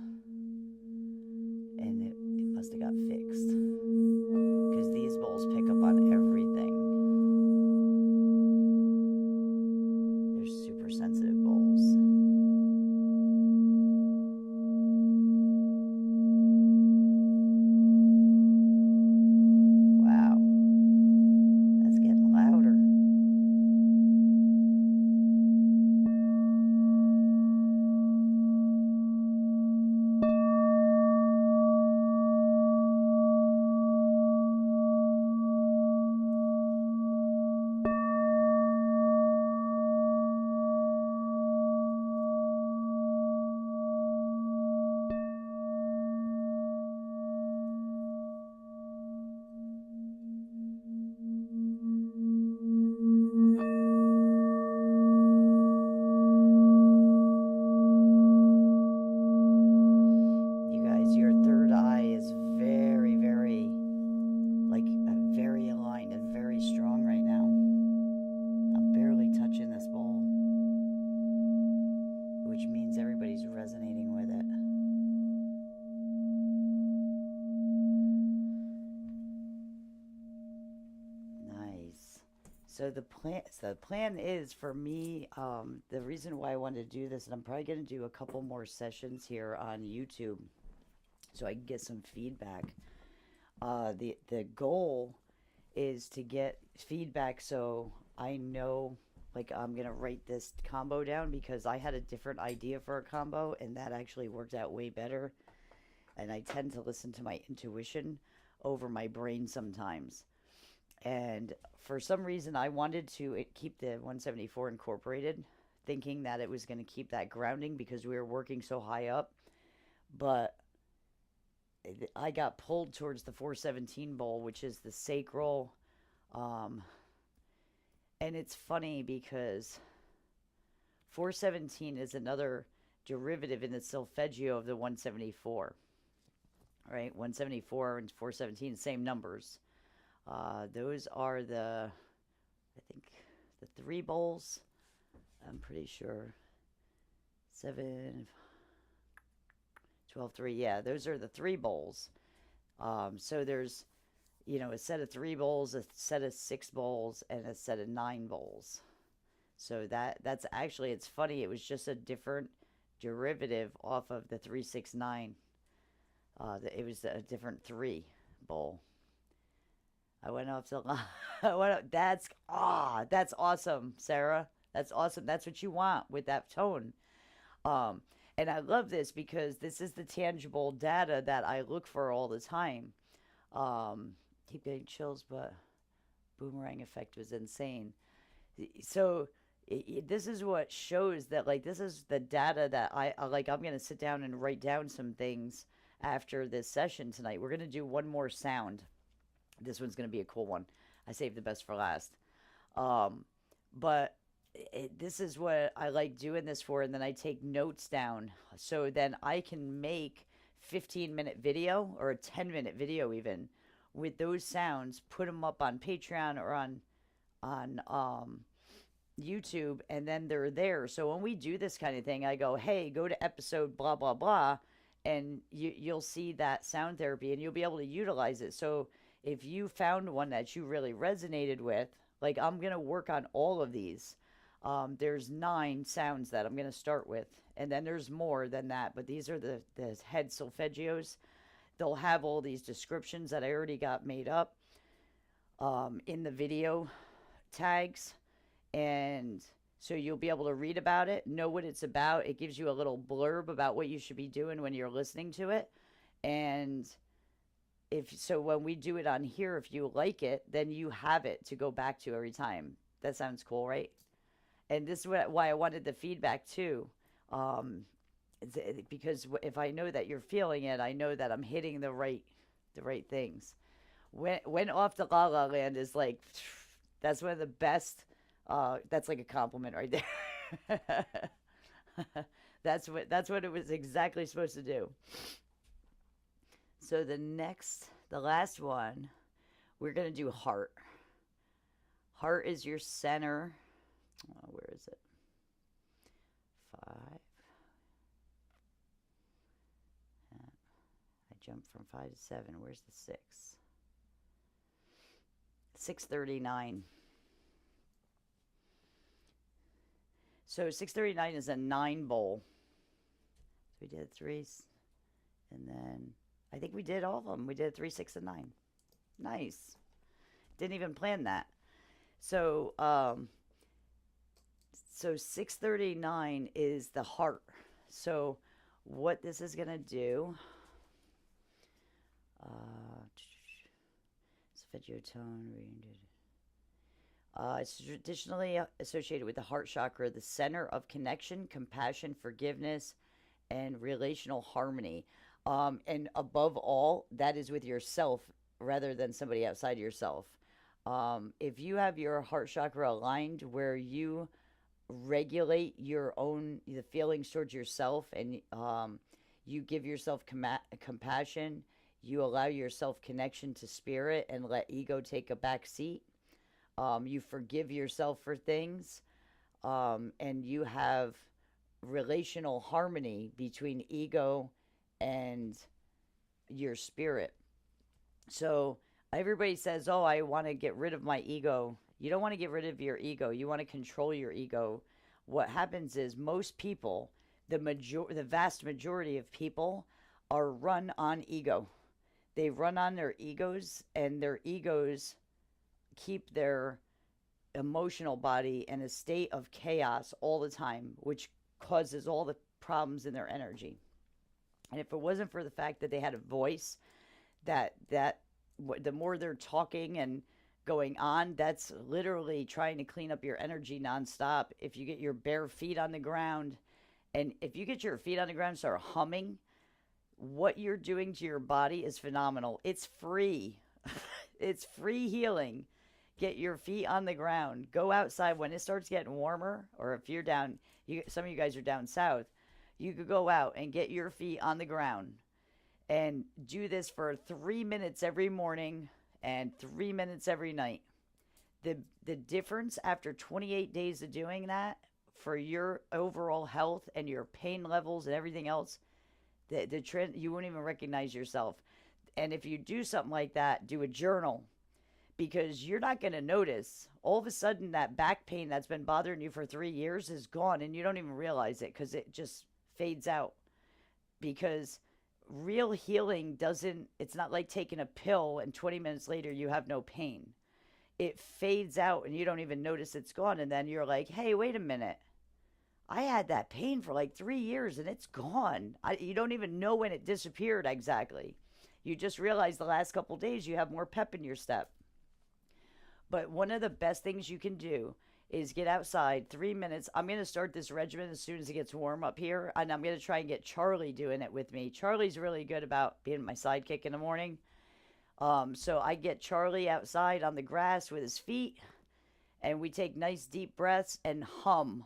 and it must have got fixed, because these bowls pick up on everything. They're super sensitive bowls. Wow, that's getting louder. You guys, your third eye is very, very, like, very aligned and very strong right now. I'm barely touching this bowl, which means everybody's resonating with it. Nice. So the plan is for me, the reason why I wanted to do this, and I'm probably going to do a couple more sessions here on YouTube so I can get some feedback. The goal is to get feedback so I know, like, I'm going to write this combo down, because I had a different idea for a combo and that actually worked out way better. And I tend to listen to my intuition over my brain sometimes. And for some reason, I wanted to keep the 174 incorporated, thinking that it was going to keep that grounding because we were working so high up. But I got pulled towards the 417 bowl, which is the sacral. And it's funny because 417 is another derivative in the solfeggio of the 174. Right? 174 and 417, same numbers. Those are the, I think, the 3 bowls. I'm pretty sure. 7, 12, 3. Yeah, those are the 3 bowls. So there's, a set of 3 bowls, a set of 6 bowls, and a set of 9 bowls. So that's actually, it's funny. It was just a different derivative off of the 369. It was a different 3 bowl. I went off to that's awesome, Sarah. That's awesome. That's what you want with that tone. And I love this because this is the tangible data that I look for all the time. Keep getting chills, but boomerang effect was insane. So this is what shows that, like, this is the data that I like. I'm going to sit down and write down some things after this session tonight. We're going to do one more sound. This one's going to be a cool one. I saved the best for last. But this is what I like doing this for, and then I take notes down. So then I can make 15-minute video or a 10-minute video even with those sounds, put them up on Patreon or on YouTube, and then they're there. So when we do this kind of thing, I go, hey, go to episode blah, blah, blah, and you'll see that sound therapy, and you'll be able to utilize it. So if you found one that you really resonated with, like, I'm going to work on all of these. There's 9 sounds that I'm going to start with, and then there's more than that, but these are the head solfeggios. They'll have all these descriptions that I already got made up in the video tags, and so you'll be able to read about it, know what it's about. It gives you a little blurb about what you should be doing when you're listening to it, and if so, when we do it on here, if you like it, then you have it to go back to every time. That sounds cool, right? And this is why I wanted the feedback too. Um, because if I know that you're feeling it, I know that I'm hitting the right things. When off the La La Land is like, that's one of the best. That's like a compliment right there. That's what it was exactly supposed to do. So the last one, we're gonna do heart. Heart is your center. Where is it? Five. I jumped from 5 to 7. Where's the six? 639. So 639 is a 9 bowl. So we did threes, and then I think we did all of them. We did 3, 6, and 9. Nice. Didn't even plan that. So so 639 is the heart. So what this is gonna do? Sphygmotone. It's traditionally associated with the heart chakra, the center of connection, compassion, forgiveness, and relational harmony. And above all, that is with yourself rather than somebody outside yourself. If you have your heart chakra aligned where you regulate your own the feelings towards yourself and you give yourself compassion, you allow yourself connection to spirit and let ego take a back seat. You forgive yourself for things, and you have relational harmony between ego and your spirit. So everybody says, "Oh, I want to get rid of my ego." You don't want to get rid of your ego. You want to control your ego. What happens is most people, the vast majority of people, are run on ego. They run on their egos, and their egos keep their emotional body in a state of chaos all the time, which causes all the problems in their energy. And if it wasn't for the fact that they had a voice, that the more they're talking and going on, that's literally trying to clean up your energy nonstop. If you get your bare feet on the ground, and if you get your feet on the ground, start humming, what you're doing to your body is phenomenal. It's free. It's free healing. Get your feet on the ground. Go outside when it starts getting warmer, or if you're down, some of you guys are down south, you could go out and get your feet on the ground and do this for 3 minutes every morning and 3 minutes every night. The difference after 28 days of doing that for your overall health and your pain levels and everything else, the trend, you won't even recognize yourself. And if you do something like that, do a journal, because you're not going to notice all of a sudden that back pain that's been bothering you for 3 years is gone, and you don't even realize it because it just fades out. Because real healing doesn't, it's not like taking a pill and 20 minutes later you have no pain. It fades out and you don't even notice it's gone, and then you're like, hey, wait a minute, I had that pain for like 3 years and it's gone. You don't even know when it disappeared exactly. You just realize the last couple of days you have more pep in your step. But one of the best things you can do is get outside 3 minutes. I'm going to start this regimen as soon as it gets warm up here, and I'm going to try and get Charlie doing it with me. Charlie's really good about being my sidekick in the morning. So I get Charlie outside on the grass with his feet, and we take nice deep breaths and hum.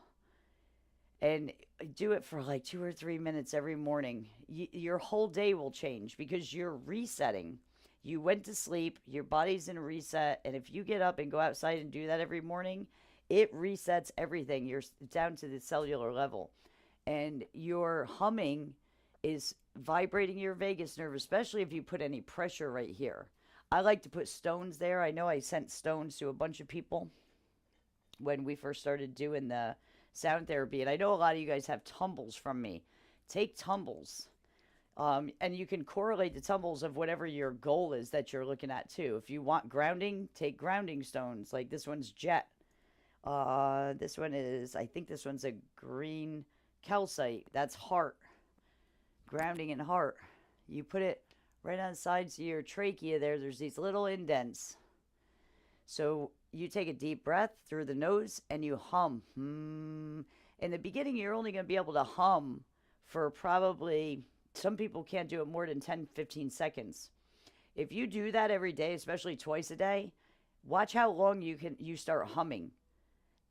And do it for like 2 or 3 minutes every morning. Your whole day will change because you're resetting. You went to sleep, your body's in a reset, and if you get up and go outside and do that every morning, it resets everything. You're down to the cellular level. And your humming is vibrating your vagus nerve, especially if you put any pressure right here. I like to put stones there. I know I sent stones to a bunch of people when we first started doing the sound therapy, and I know a lot of you guys have tumbles from me. Take tumbles. And you can correlate the tumbles of whatever your goal is that you're looking at too. If you want grounding, take grounding stones. Like this one's jet. This one is, I think this one's a green calcite. That's heart. Grounding in heart. You put it right on the sides of your trachea there's these little indents. So you take a deep breath through the nose and you hum. In the beginning, you're only going to be able to hum for probably, some people can't do it more than 10, 15 seconds. If you do that every day, especially twice a day, watch how long you start humming.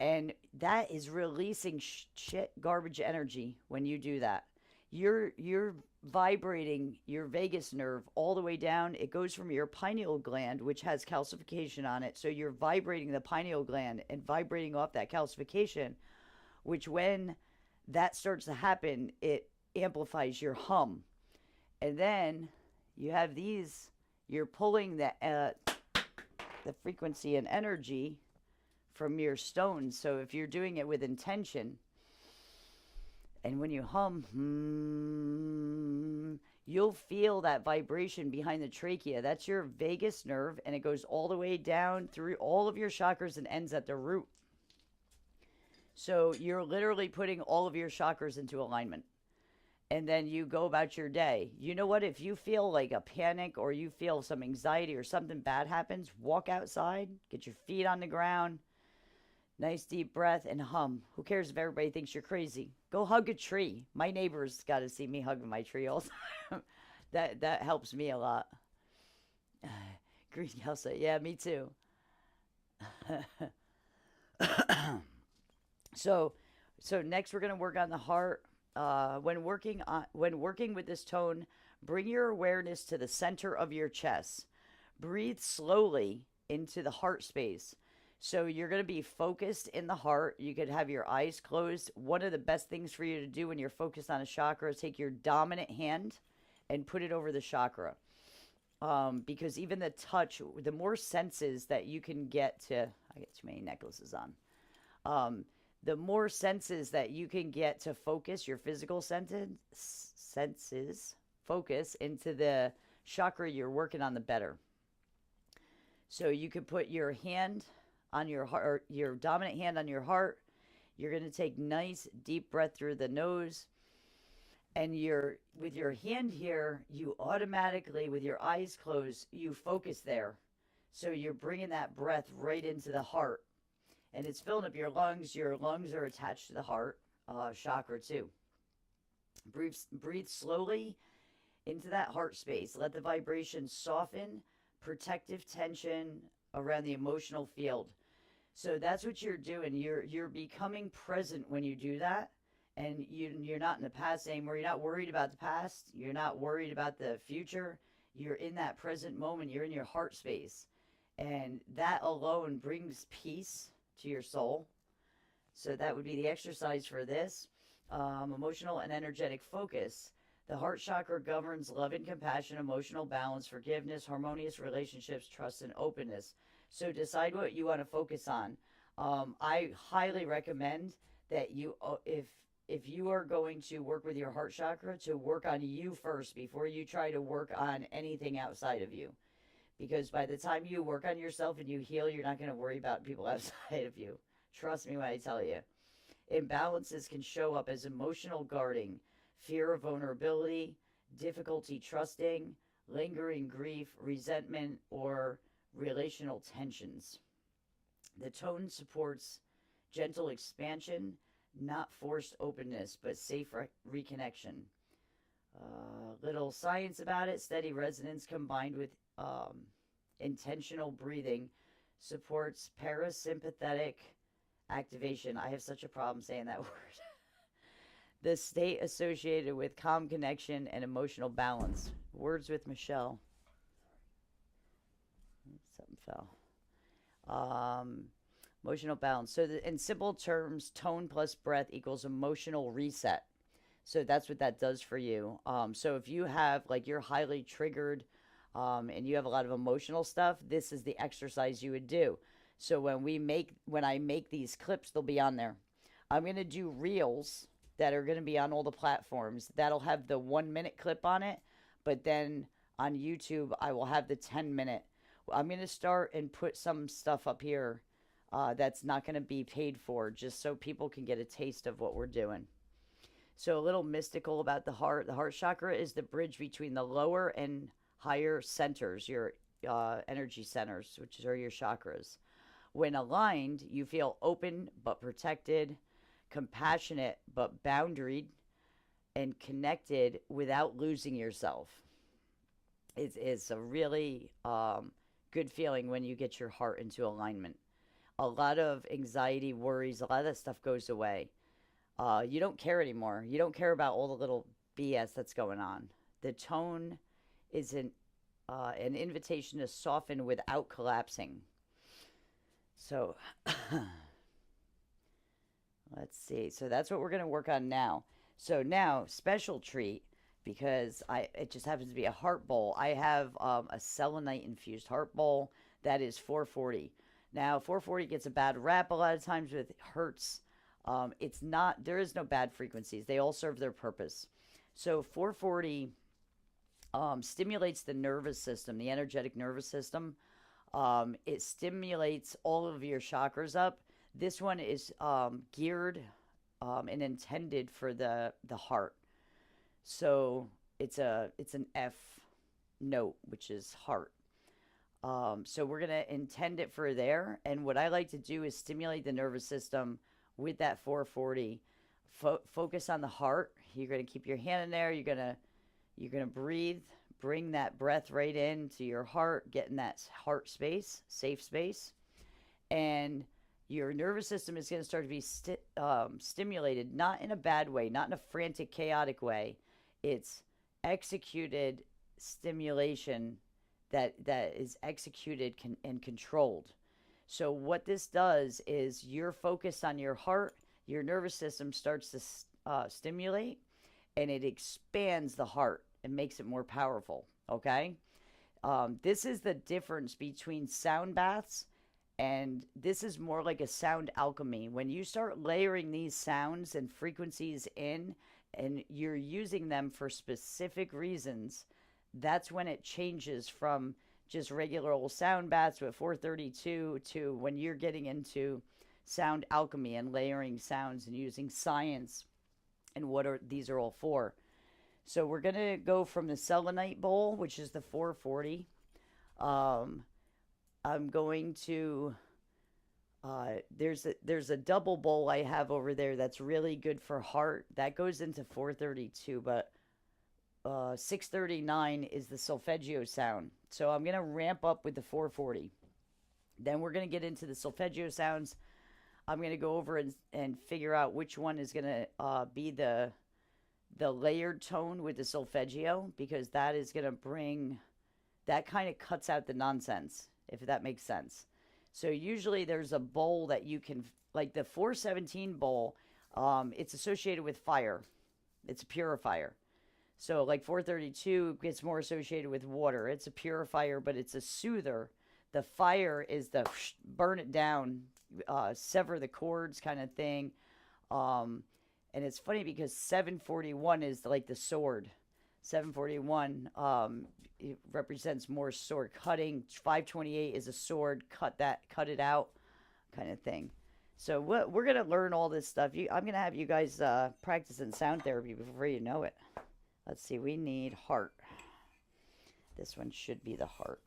And that is releasing shit garbage energy when you do that. You're vibrating your vagus nerve all the way down. It goes from your pineal gland, which has calcification on it. So you're vibrating the pineal gland and vibrating off that calcification, which when that starts to happen, it amplifies your hum. And then you have these, you're pulling the frequency and energy from your stones. So if you're doing it with intention, and when you hum, you'll feel that vibration behind the trachea. That's your vagus nerve, and it goes all the way down through all of your chakras and ends at the root. So you're literally putting all of your chakras into alignment. And then you go about your day. You know what? If you feel like a panic or you feel some anxiety or something bad happens, walk outside, get your feet on the ground, nice deep breath, and hum. Who cares if everybody thinks you're crazy? Go hug a tree. My neighbors got to see me hugging my tree all the time. That helps me a lot. Greenhouse said, yeah, me too. So next we're going to work on the heart. When working with this tone, bring your awareness to the center of your chest. Breathe slowly into the heart space. So you're going to be focused in the heart. You could have your eyes closed. One of the best things for you to do when you're focused on a chakra is take your dominant hand and put it over the chakra. Because even the touch, the more senses that you can get to, I get too many necklaces on. The more senses that you can get to focus your physical senses, focus into the chakra you're working on, the better. So you could put your hand on your heart, your dominant hand on your heart. You're going to take nice deep breath through the nose. And with your hand here, you automatically, with your eyes closed, you focus there. So you're bringing that breath right into the heart. And it's filling up your lungs. Your lungs are attached to the heart chakra too. Breathe slowly into that heart space. Let the vibration soften protective tension around the emotional field. So that's what you're doing. You're becoming present when you do that. And you're not in the past anymore. You're not worried about the past. You're not worried about the future. You're in that present moment. You're in your heart space. And that alone brings peace to your soul. So that would be the exercise for this. Emotional and energetic focus. The heart chakra governs love and compassion, emotional balance, forgiveness, harmonious relationships, trust, and openness. So decide what you want to focus on. I highly recommend that you, if you are going to work with your heart chakra, to work on you first before you try to work on anything outside of you. Because by the time you work on yourself and you heal, you're not going to worry about people outside of you. Trust me when I tell you. Imbalances can show up as emotional guarding, fear of vulnerability, difficulty trusting, lingering grief, resentment, or relational tensions. The tone supports gentle expansion, not forced openness, but safe reconnection. Little science about it. Steady resonance combined with intentional breathing supports parasympathetic activation. I have such a problem saying that word. The state associated with calm connection and emotional balance. Words with Michelle. Something fell. Emotional balance. So in simple terms, tone plus breath equals emotional reset. So that's what that does for you. So if you have, like, you're highly triggered and you have a lot of emotional stuff, this is the exercise you would do. So when I make these clips, they'll be on there. I'm going to do reels that are going to be on all the platforms. That'll have the 1 minute clip on it. But then on YouTube, I will have the 10-minute. I'm going to start and put some stuff up here that's not going to be paid for, just so people can get a taste of what we're doing. So a little mystical about the heart. The heart chakra is the bridge between the lower and higher centers, your energy centers, which are your chakras. When aligned, you feel open but protected, compassionate but boundaried, and connected without losing yourself. It's a really good feeling when you get your heart into alignment. A lot of anxiety, worries, a lot of that stuff goes away. You don't care anymore. You don't care about all the little BS that's going on. The tone is an invitation to soften without collapsing. So let's see. So that's what we're going to work on now. So now, special treat, because it just happens to be a heart bowl. I have a selenite infused heart bowl that is 440. Now, 440 gets a bad rap a lot of times with hertz. It's not, there is no bad frequencies. They all serve their purpose. So 440 stimulates the nervous system, the energetic nervous system. It stimulates all of your chakras up. This one is geared and intended for the heart. So it's an F note, which is heart. So we're gonna intend it for there. And what I like to do is stimulate the nervous system with that 440. Focus on the heart. You're gonna keep your hand in there. You're gonna breathe. Bring that breath right into your heart. Get in that heart space, safe space, and your nervous system is going to start to be stimulated, not in a bad way, not in a frantic, chaotic way. It's executed stimulation that is executed and controlled. So what this does is you're focused on your heart, your nervous system starts to stimulate, and it expands the heart and makes it more powerful, okay? This is the difference between sound baths, and this is more like a sound alchemy. When you start layering these sounds and frequencies in, and you're using them for specific reasons, that's when it changes from just regular old sound baths with 432 to when you're getting into sound alchemy and layering sounds and using science and these are all for. So we're going to go from the selenite bowl, which is the 440. I'm going to, there's a double bowl I have over there that's really good for heart. That goes into 432, but 639 is the solfeggio sound. So I'm going to ramp up with the 440. Then we're going to get into the solfeggio sounds. I'm going to go over and figure out which one is going to be the layered tone with the solfeggio, because that is going to bring, that kind of cuts out the nonsense, if that makes sense. So usually there's a bowl that you can, like the 417 bowl, it's associated with fire. It's a purifier. So like 432 gets more associated with water. It's a purifier, but it's a soother. The fire is the burn it down, sever the cords kind of thing. And it's funny because 741 is like the sword. 741 it represents more sword cutting. 528 is a sword, cut it out kind of thing. So we're going to learn all this stuff. I'm going to have you guys practice in sound therapy before you know it. Let's see, we need heart. This one should be the heart.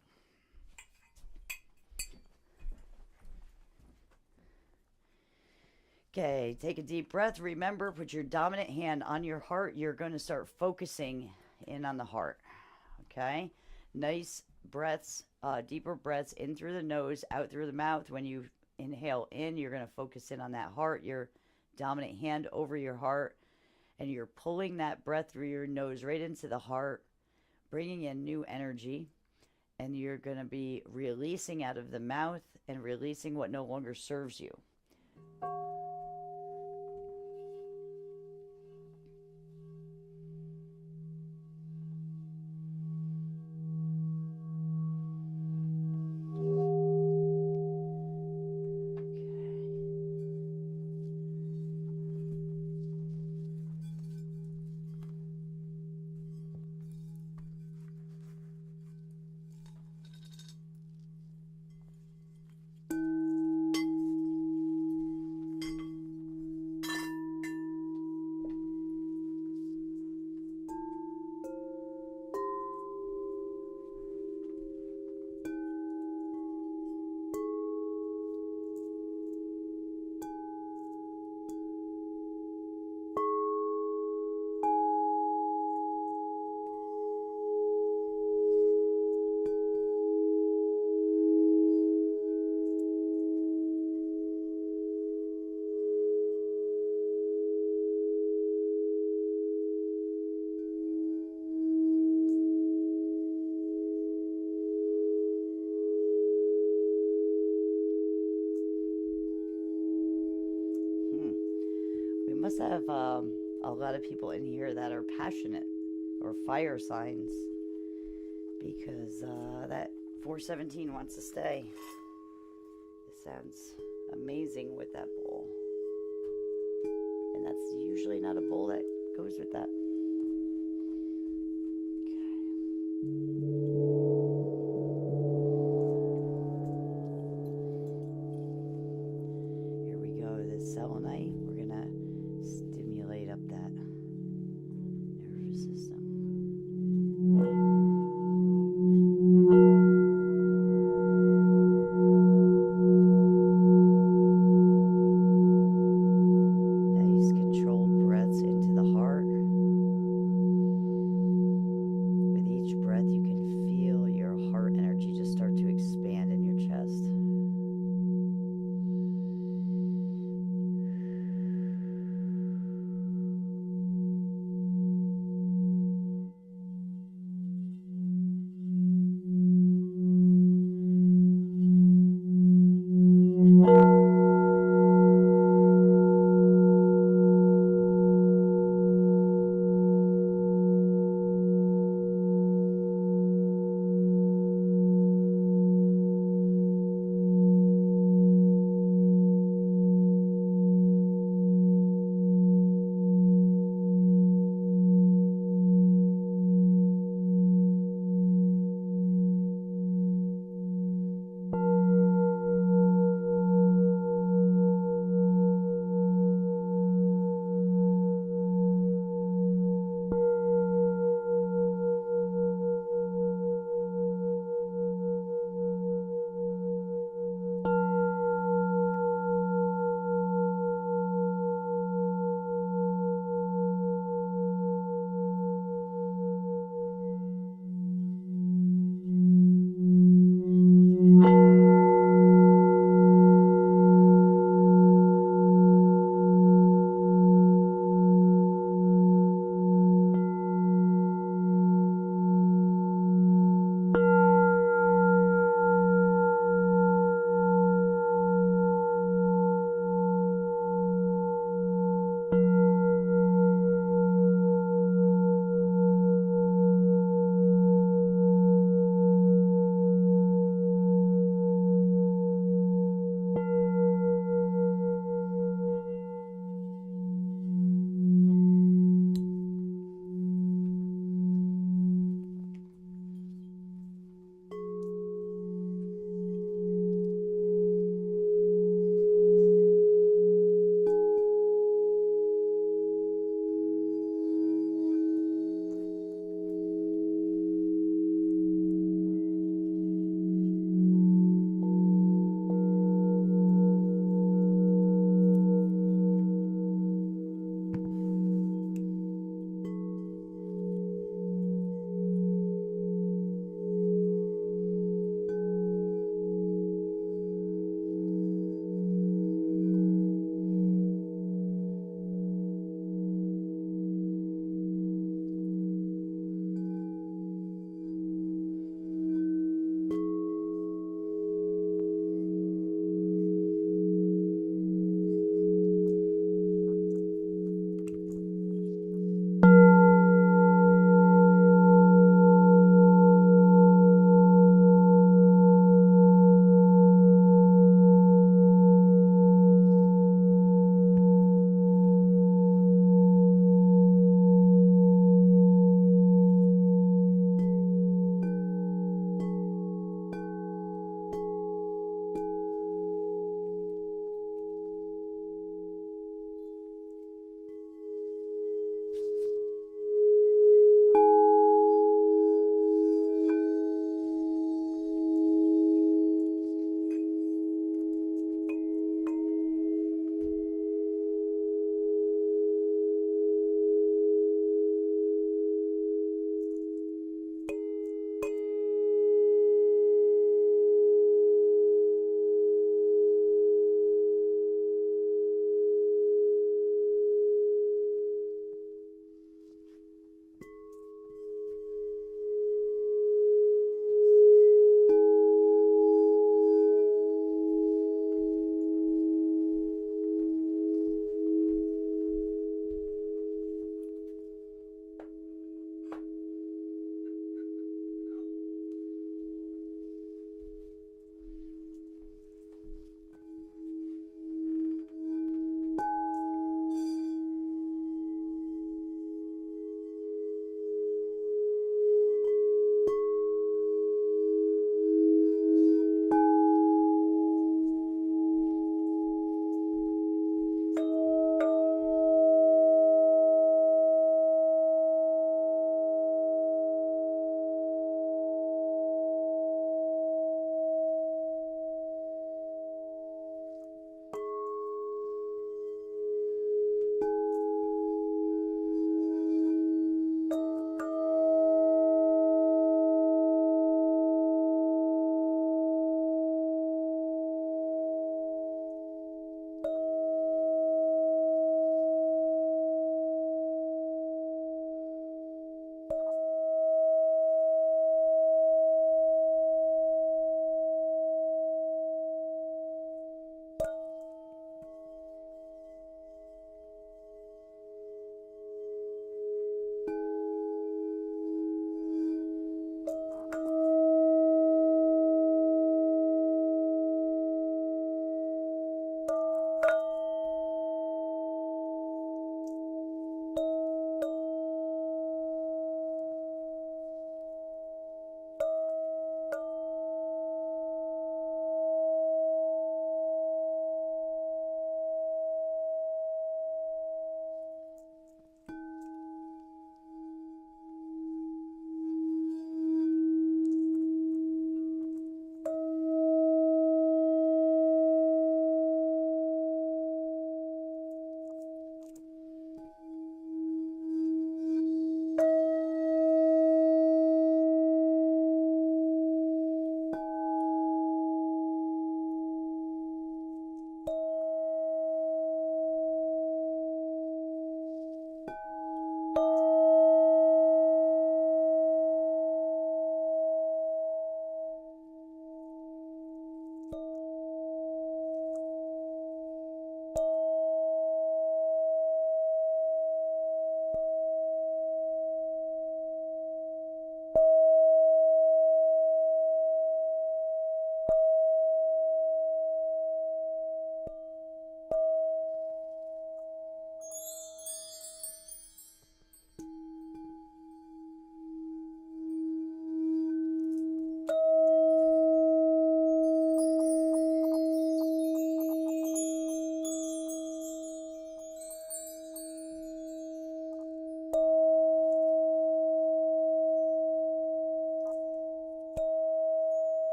Okay, take a deep breath. Remember, put your dominant hand on your heart. You're going to start focusing in on the heart. Okay, nice breaths, deeper breaths in through the nose, out through the mouth. When you inhale in, you're going to focus in on that heart, your dominant hand over your heart, and you're pulling that breath through your nose right into the heart, bringing in new energy, and you're going to be releasing out of the mouth and releasing what no longer serves you. We must have a lot of people in here that are passionate or fire signs because that 417 wants to stay. It sounds amazing with that bowl. And that's usually not a bowl that goes with that. Here we go, the selenite. We're gonna stimulate up that nervous system. Nice controlled breaths into the heart.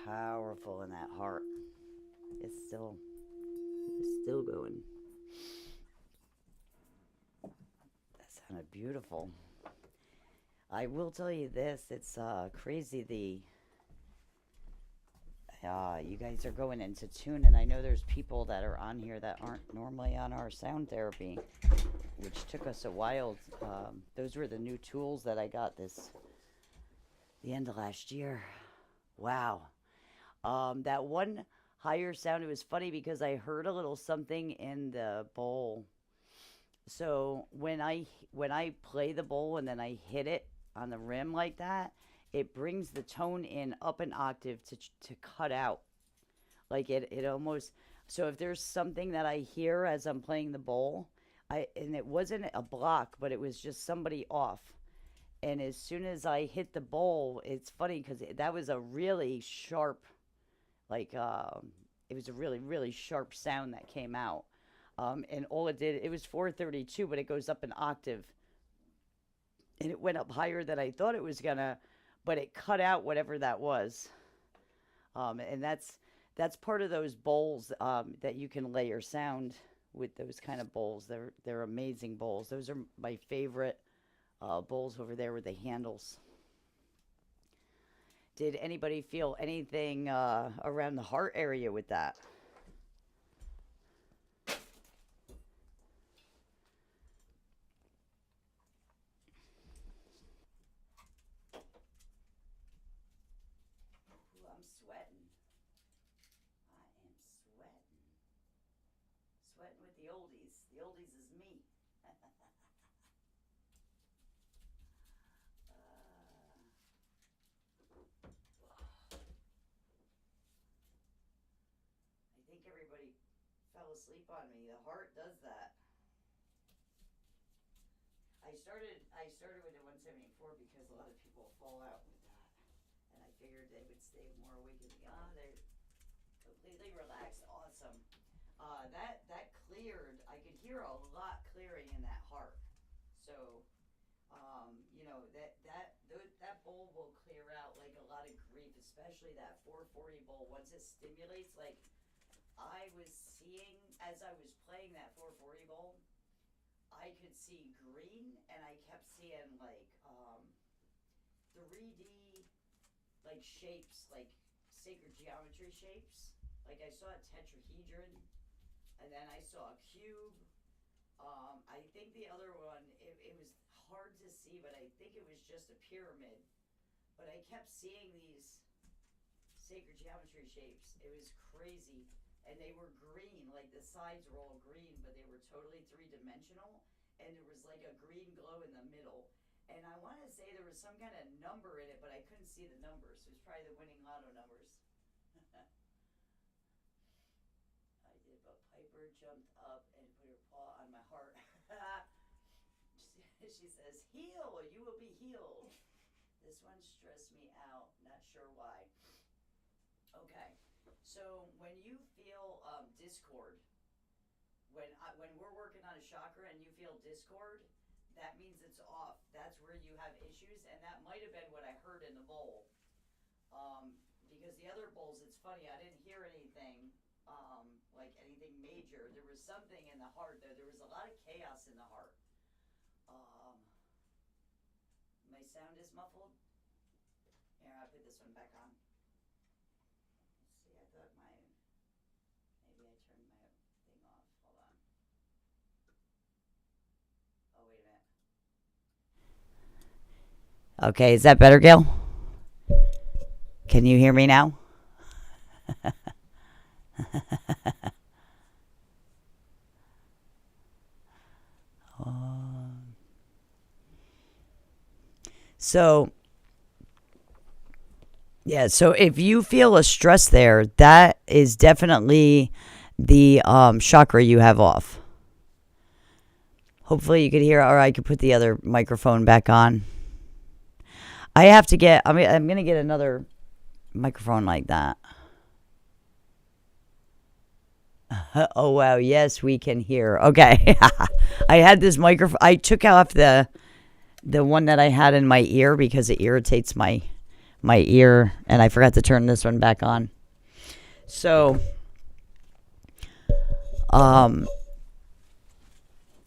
powerful in that heart. It's still going. That sounded beautiful. I will tell you this, it's crazy you guys are going into tune, and I know there's people that are on here that aren't normally on our sound therapy, which took us a while. Those were the new tools that I got the end of last year. Wow. That one higher sound, it was funny because I heard a little something in the bowl. So when I play the bowl and then I hit it on the rim like that, it brings the tone in up an octave to cut out. Like it almost, so if there's something that I hear as I'm playing the bowl, and it wasn't a block, but it was just somebody off. And as soon as I hit the bowl, it's funny because that was a really sharp, like, it was a really, really sharp sound that came out. And all it did, it was 432, but it goes up an octave. And it went up higher than I thought it was gonna, but it cut out whatever that was. And that's part of those bowls that you can layer sound with. Those kind of bowls. They're amazing bowls. Those are my favorite bowls over there with the handles. Did anybody feel anything around the heart area with that? Ooh, I'm sweating. I am sweating. Sweating with the oldies. The oldies is me. I think everybody fell asleep on me. The heart does that. I started with the 174 because a lot of people fall out with that, and I figured they would stay more awake. And they're completely relaxed. Awesome. That cleared. I could hear a lot clearing in that heart. So, that bowl will clear out like a lot of grief, especially that 440 bowl. Once it stimulates, like I was seeing as I was playing that 440 bowl, I could see green, and I kept seeing like 3D like shapes, like sacred geometry shapes. Like I saw a tetrahedron, and then I saw a cube. I think the other one, it was hard to see, but I think it was just a pyramid. But I kept seeing these sacred geometry shapes. It was crazy. And they were green, like the sides were all green, but they were totally three-dimensional. And there was like a green glow in the middle. And I want to say there was some kind of number in it, but I couldn't see the numbers. It was probably the winning lotto numbers. I did, but Piper jumped up and put her paw on my heart. She says, "Heal, you will be healed." This one stressed me out, not sure why. Okay, so when you feel discord, when we're working on a chakra and you feel discord, that means it's off. That's where you have issues, and that might have been what I heard in the bowl. Because the other bowls, it's funny, I didn't hear anything, like anything major. There was something in the heart, though. There was a lot of chaos in the heart. My sound is muffled. Here, I'll put this one back on. Let's see, I thought maybe I turned my thing off. Hold on. Oh, wait a minute. Okay, is that better, Gail? Can you hear me now? So, yeah, so if you feel a stress there, that is definitely the chakra you have off. Hopefully you could hear, or I could put the other microphone back on. I'm going to get another microphone like that. Oh, wow. Yes, we can hear. Okay. I had this microphone. I took off the one that I had in my ear because it irritates my my ear, and I forgot to turn this one back on. So,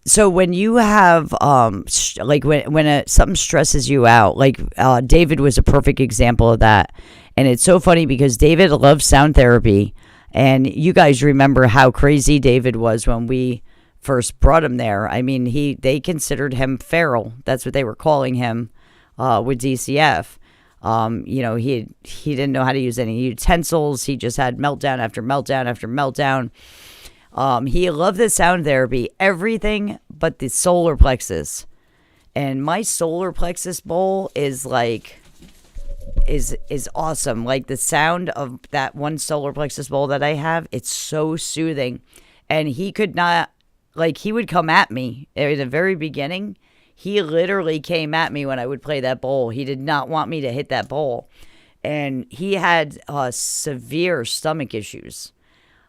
so when you have like when something stresses you out, like David was a perfect example of that. And it's so funny because David loves sound therapy, and you guys remember how crazy David was when we first brought him there. I mean, they considered him feral. That's what they were calling him with DCF. He didn't know how to use any utensils. He just had meltdown after meltdown after meltdown. He loved the sound therapy, everything but the solar plexus. And my solar plexus bowl is like is awesome. Like the sound of that one solar plexus bowl that I have, it's so soothing. And he could not, like, he would come at me at the very beginning. He literally came at me when I would play that bowl. He did not want me to hit that bowl. And he had severe stomach issues.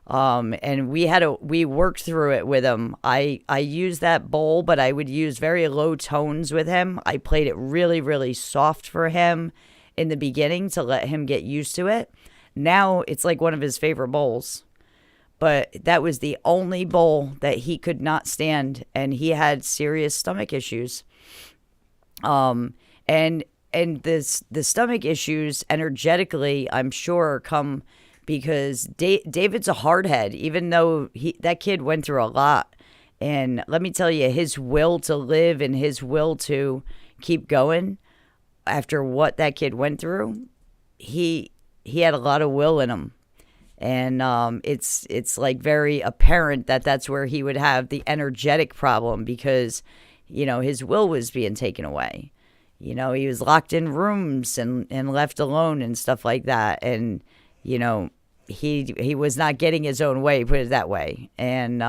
And we worked through it with him. I used that bowl, but I would use very low tones with him. I played it really, really soft for him in the beginning to let him get used to it. Now it's like one of his favorite bowls. But that was the only bowl that he could not stand, and he had serious stomach issues. And the stomach issues energetically, I'm sure, come because David's a hardhead, even though that kid went through a lot. And let me tell you, his will to live and his will to keep going after what that kid went through, he had a lot of will in him. And it's like very apparent that that's where he would have the energetic problem because, his will was being taken away. He was locked in rooms and left alone and stuff like that. And, he was not getting his own way, put it that way. And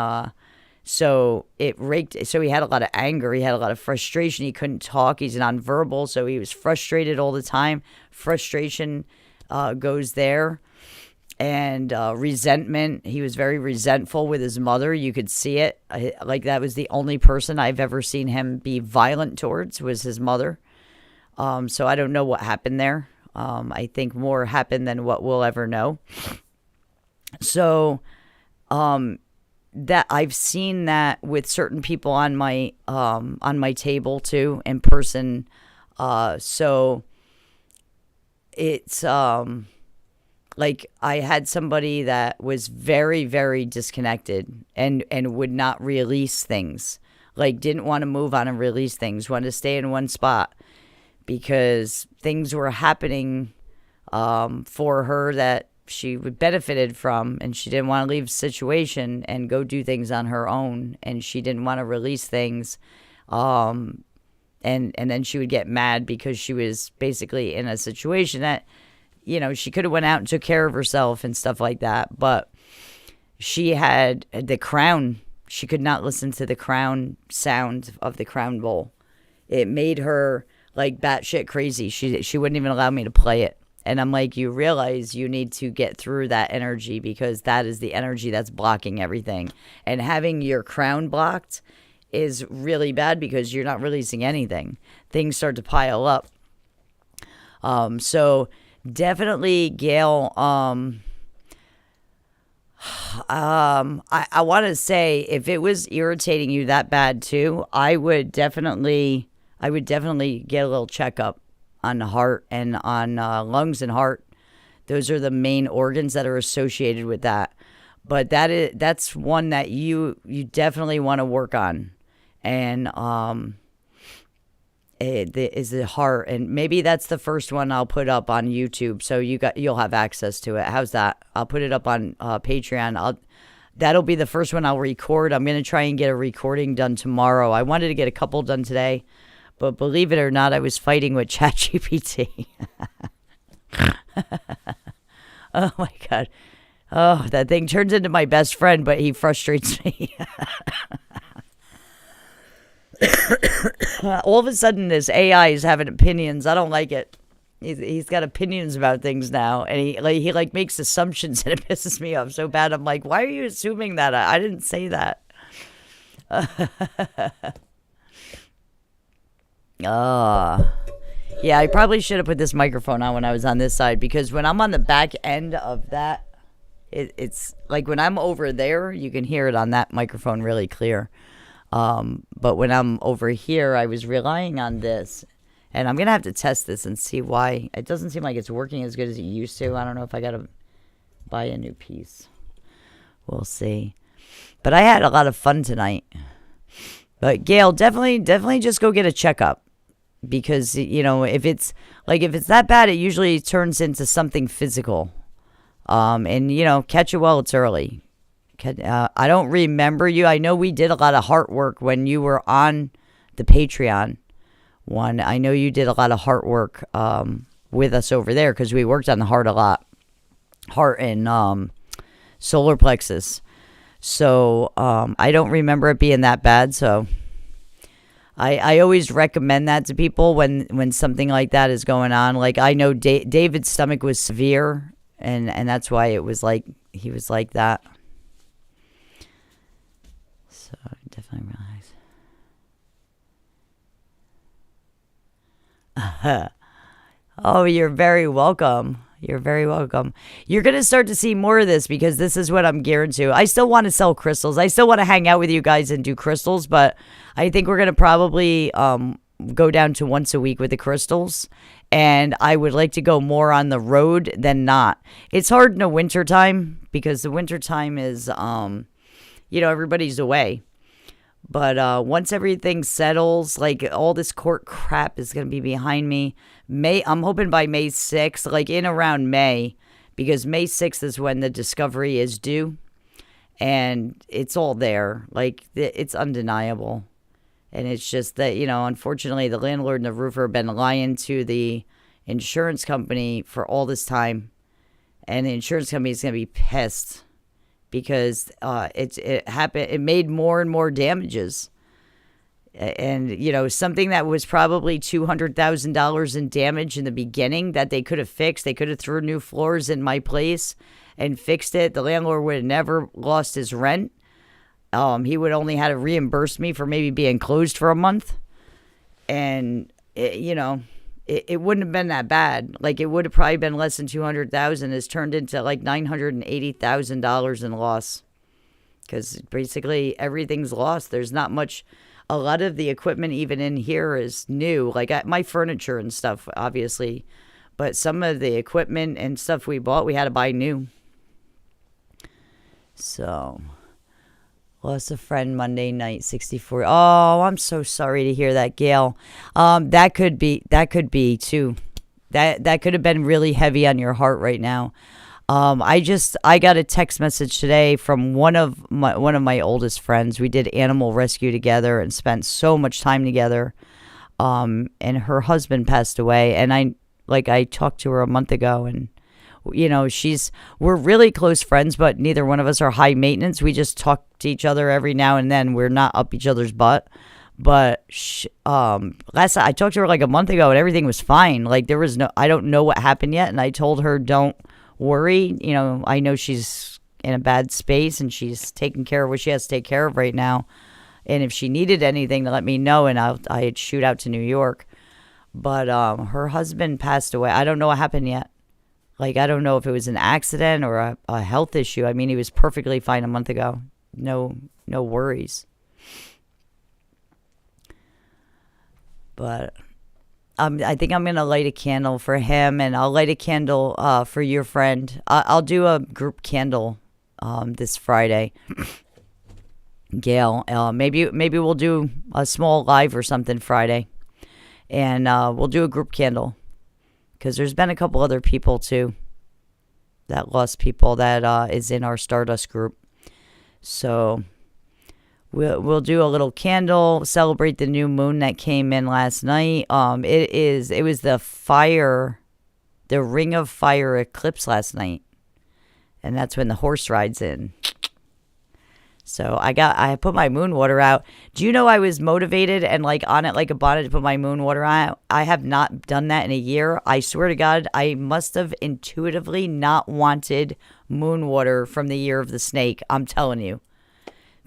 so so he had a lot of anger. He had a lot of frustration. He couldn't talk. He's nonverbal. So he was frustrated all the time. Frustration goes there. And resentment. He was very resentful with his mother. You could see it. Like that was the only person I've ever seen him be violent towards was his mother. So I don't know what happened there. I think more happened than what we'll ever know. So that I've seen that with certain people on my table too in person. So it's like I had somebody that was very, very disconnected and would not release things. Like didn't want to move on and release things, wanted to stay in one spot because things were happening for her that she benefited from, and she didn't want to leave the situation and go do things on her own, and she didn't want to release things. And then she would get mad because she was basically in a situation that she could have went out and took care of herself and stuff like that. But she had the crown. She could not listen to the crown sound of the crown bowl. It made her like batshit crazy. She wouldn't even allow me to play it. And I'm like, you realize you need to get through that energy because that is the energy that's blocking everything. And having your crown blocked is really bad because you're not releasing anything. Things start to pile up. So definitely, Gail, I want to say if it was irritating you that bad too, I would definitely get a little checkup on the heart and on lungs and heart. Those are the main organs that are associated with that. But that's one that you definitely want to work on. And it is the heart, and maybe that's the first one I'll put up on YouTube, so you'll have access to it. How's that? I'll put it up on Patreon. That'll be the first one I'll record. I'm gonna try and get a recording done tomorrow. I wanted to get a couple done today, but believe it or not, I was fighting with ChatGPT. Oh my god! Oh, that thing turns into my best friend, but he frustrates me. All of a sudden, this AI is having opinions. I don't like it. He's got opinions about things now, and he makes assumptions, and it pisses me off so bad. I'm like, why are you assuming that? I didn't say that. Yeah, I probably should have put this microphone on when I was on this side, because when I'm on the back end of that, it's like when I'm over there, you can hear it on that microphone really clear. But when I'm over here, I was relying on this. And I'm going to have to test this and see why. It doesn't seem like it's working as good as it used to. I don't know if I got to buy a new piece. We'll see. But I had a lot of fun tonight. But Gail, definitely just go get a checkup. Because, you know, if it's that bad, it usually turns into something physical. And, you know, catch it while it's early. I don't remember you. I know we did a lot of heart work when you were on the Patreon one. I know you did a lot of heart work with us over there, because we worked on the heart a lot. Heart and solar plexus. So I don't remember it being that bad. So I always recommend that to people when something like that is going on. Like, I know David's stomach was severe, and that's why it was like he was like that. So definitely realize. Oh, you're very welcome. You're very welcome. You're going to start to see more of this, because this is what I'm geared to. I still want to sell crystals. I still want to hang out with you guys and do crystals, but I think we're going to probably go down to once a week with the crystals. And I would like to go more on the road than not. It's hard in the wintertime, because the wintertime is, everybody's away. But once everything settles, like all this court crap is going to be behind me. I'm hoping by May 6th, like in around May, because May 6th is when the discovery is due. And it's all there. Like, it's undeniable. And it's just that, unfortunately, the landlord and the roofer have been lying to the insurance company for all this time. And the insurance company is going to be pissed, because it made more and more damages. And, something that was probably $200,000 in damage in the beginning that they could have fixed. They could have threw new floors in my place and fixed it. The landlord would have never lost his rent. He would only had to reimburse me for maybe being closed for a month. And, it wouldn't have been that bad. Like, it would have probably been less than $200,000. It's turned into like $980,000 in loss, because basically everything's lost. There's not much. A lot of the equipment even in here is new, like my furniture and stuff, obviously. But some of the equipment and stuff we bought, we had to buy new. So, lost a friend Monday night, 64. Oh, I'm so sorry to hear that, Gail. That could be too. That could have been really heavy on your heart right now. I got a text message today from one of my oldest friends. We did animal rescue together and spent so much time together. And her husband passed away, and I talked to her a month ago, and we're really close friends, but neither one of us are high maintenance. We just talk to each other every now and then. We're not up each other's butt. But last I talked to her like a month ago, and everything was fine. Like, I don't know what happened yet, and I told her, don't worry. I know she's in a bad space, and she's taking care of what she has to take care of right now. And if she needed anything, to let me know, and I'd shoot out to New York. But her husband passed away. I don't know what happened yet. Like, I don't know if it was an accident or a health issue. I mean, he was perfectly fine a month ago. No worries. But I think I'm going to light a candle for him, and I'll light a candle for your friend. I'll do a group candle this Friday. Gail, maybe we'll do a small live or something Friday. And we'll do a group candle. Because there's been a couple other people, too, that lost people that is in our Stardust group. So we'll do a little candle, celebrate the new moon that came in last night. It was the Ring of Fire eclipse last night. And that's when the horse rides in. So I put my moon water out. Do you know I was motivated and like on it like a bonnet to put my moon water out? I have not done that in a year. I swear to God, I must have intuitively not wanted moon water from the year of the snake. I'm telling you.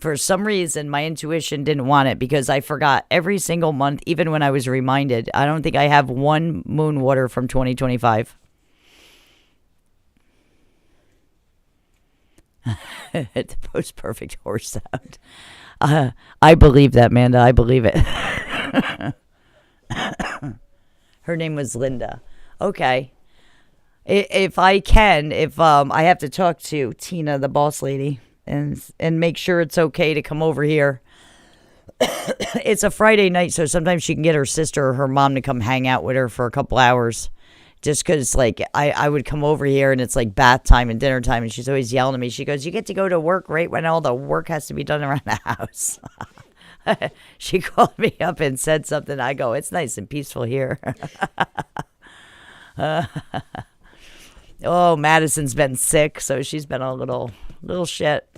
for some reason, my intuition didn't want it because I forgot every single month, even when I was reminded. I don't think I have one moon water from 2025. The most perfect horse sound. I believe that, Amanda. I believe it. Her name was Linda. Okay. If I can, if I have to talk to Tina, the boss lady, and make sure it's okay to come over here. It's a Friday night, so sometimes she can get her sister or her mom to come hang out with her for a couple hours. Just because, like, I would come over here and it's like bath time and dinner time, and she's always yelling at me. She goes, "You get to go to work right when all the work has to be done around the house." She called me up and said something. I go, "It's nice and peaceful here." Oh, Madison's been sick, so she's been a little shit.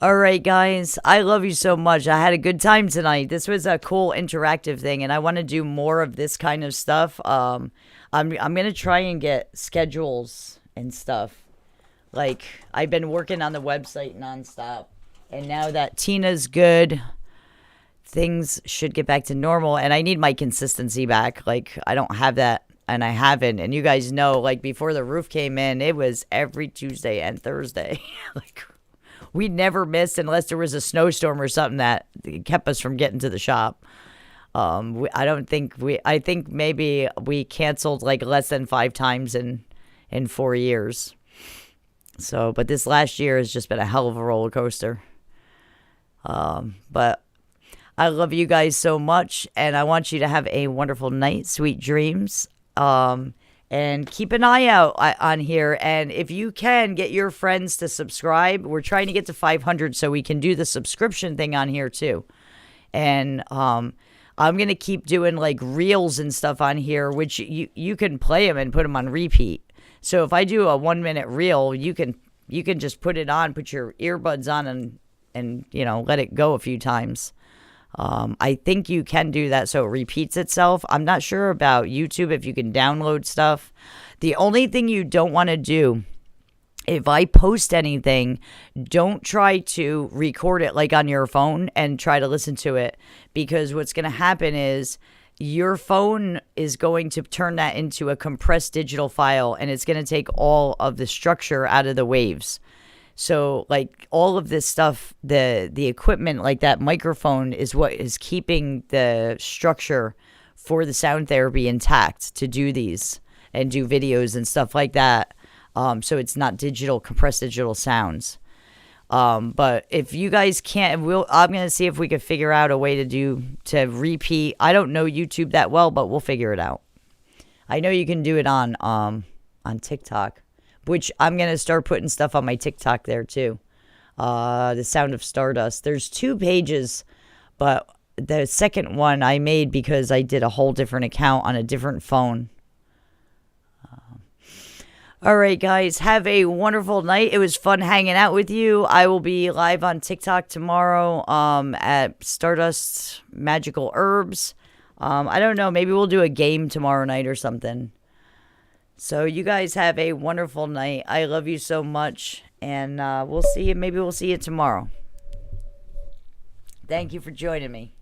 All right, guys, I love you so much. I had a good time tonight. This was a cool interactive thing, and I want to do more of this kind of stuff. I'm gonna try and get schedules and stuff. Like, I've been working on the website nonstop, and now that Tina's good, things should get back to normal. And I need my consistency back. Like, I don't have that, and I haven't. And you guys know, like, before the roof came in, it was every Tuesday and Thursday. Like, we never missed unless there was a snowstorm or something that kept us from getting to the shop. I think maybe we canceled like less than 5 times in 4 years. So, but this last year has just been a hell of a roller coaster. But I love you guys so much, and I want you to have a wonderful night, sweet dreams. And keep an eye out on here. And if you can, get your friends to subscribe. We're trying to get to 500 so we can do the subscription thing on here too. And I'm going to keep doing like reels and stuff on here, which you can play them and put them on repeat. So if I do a 1-minute reel, you can just put it on, put your earbuds on and you know, let it go a few times. I think you can do that so it repeats itself. I'm not sure about YouTube if you can download stuff. The only thing you don't want to do, if I post anything, don't try to record it like on your phone and try to listen to it, because what's going to happen is your phone is going to turn that into a compressed digital file, and it's going to take all of the structure out of the waves. So, like, all of this stuff, the equipment, like that microphone, is what is keeping the structure for the sound therapy intact to do these and do videos and stuff like that. So it's not compressed digital sounds. But if you guys can't, I'm going to see if we can figure out a way to repeat. I don't know YouTube that well, but we'll figure it out. I know you can do it on TikTok, which I'm going to start putting stuff on my TikTok there too. The Sound of Stardust. There's 2 pages, but the second one I made because I did a whole different account on a different phone. All right, guys, have a wonderful night. It was fun hanging out with you. I will be live on TikTok tomorrow at Stardust Magical Herbs. I don't know. Maybe we'll do a game tomorrow night or something. So you guys have a wonderful night. I love you so much. And we'll see you. Maybe we'll see you tomorrow. Thank you for joining me.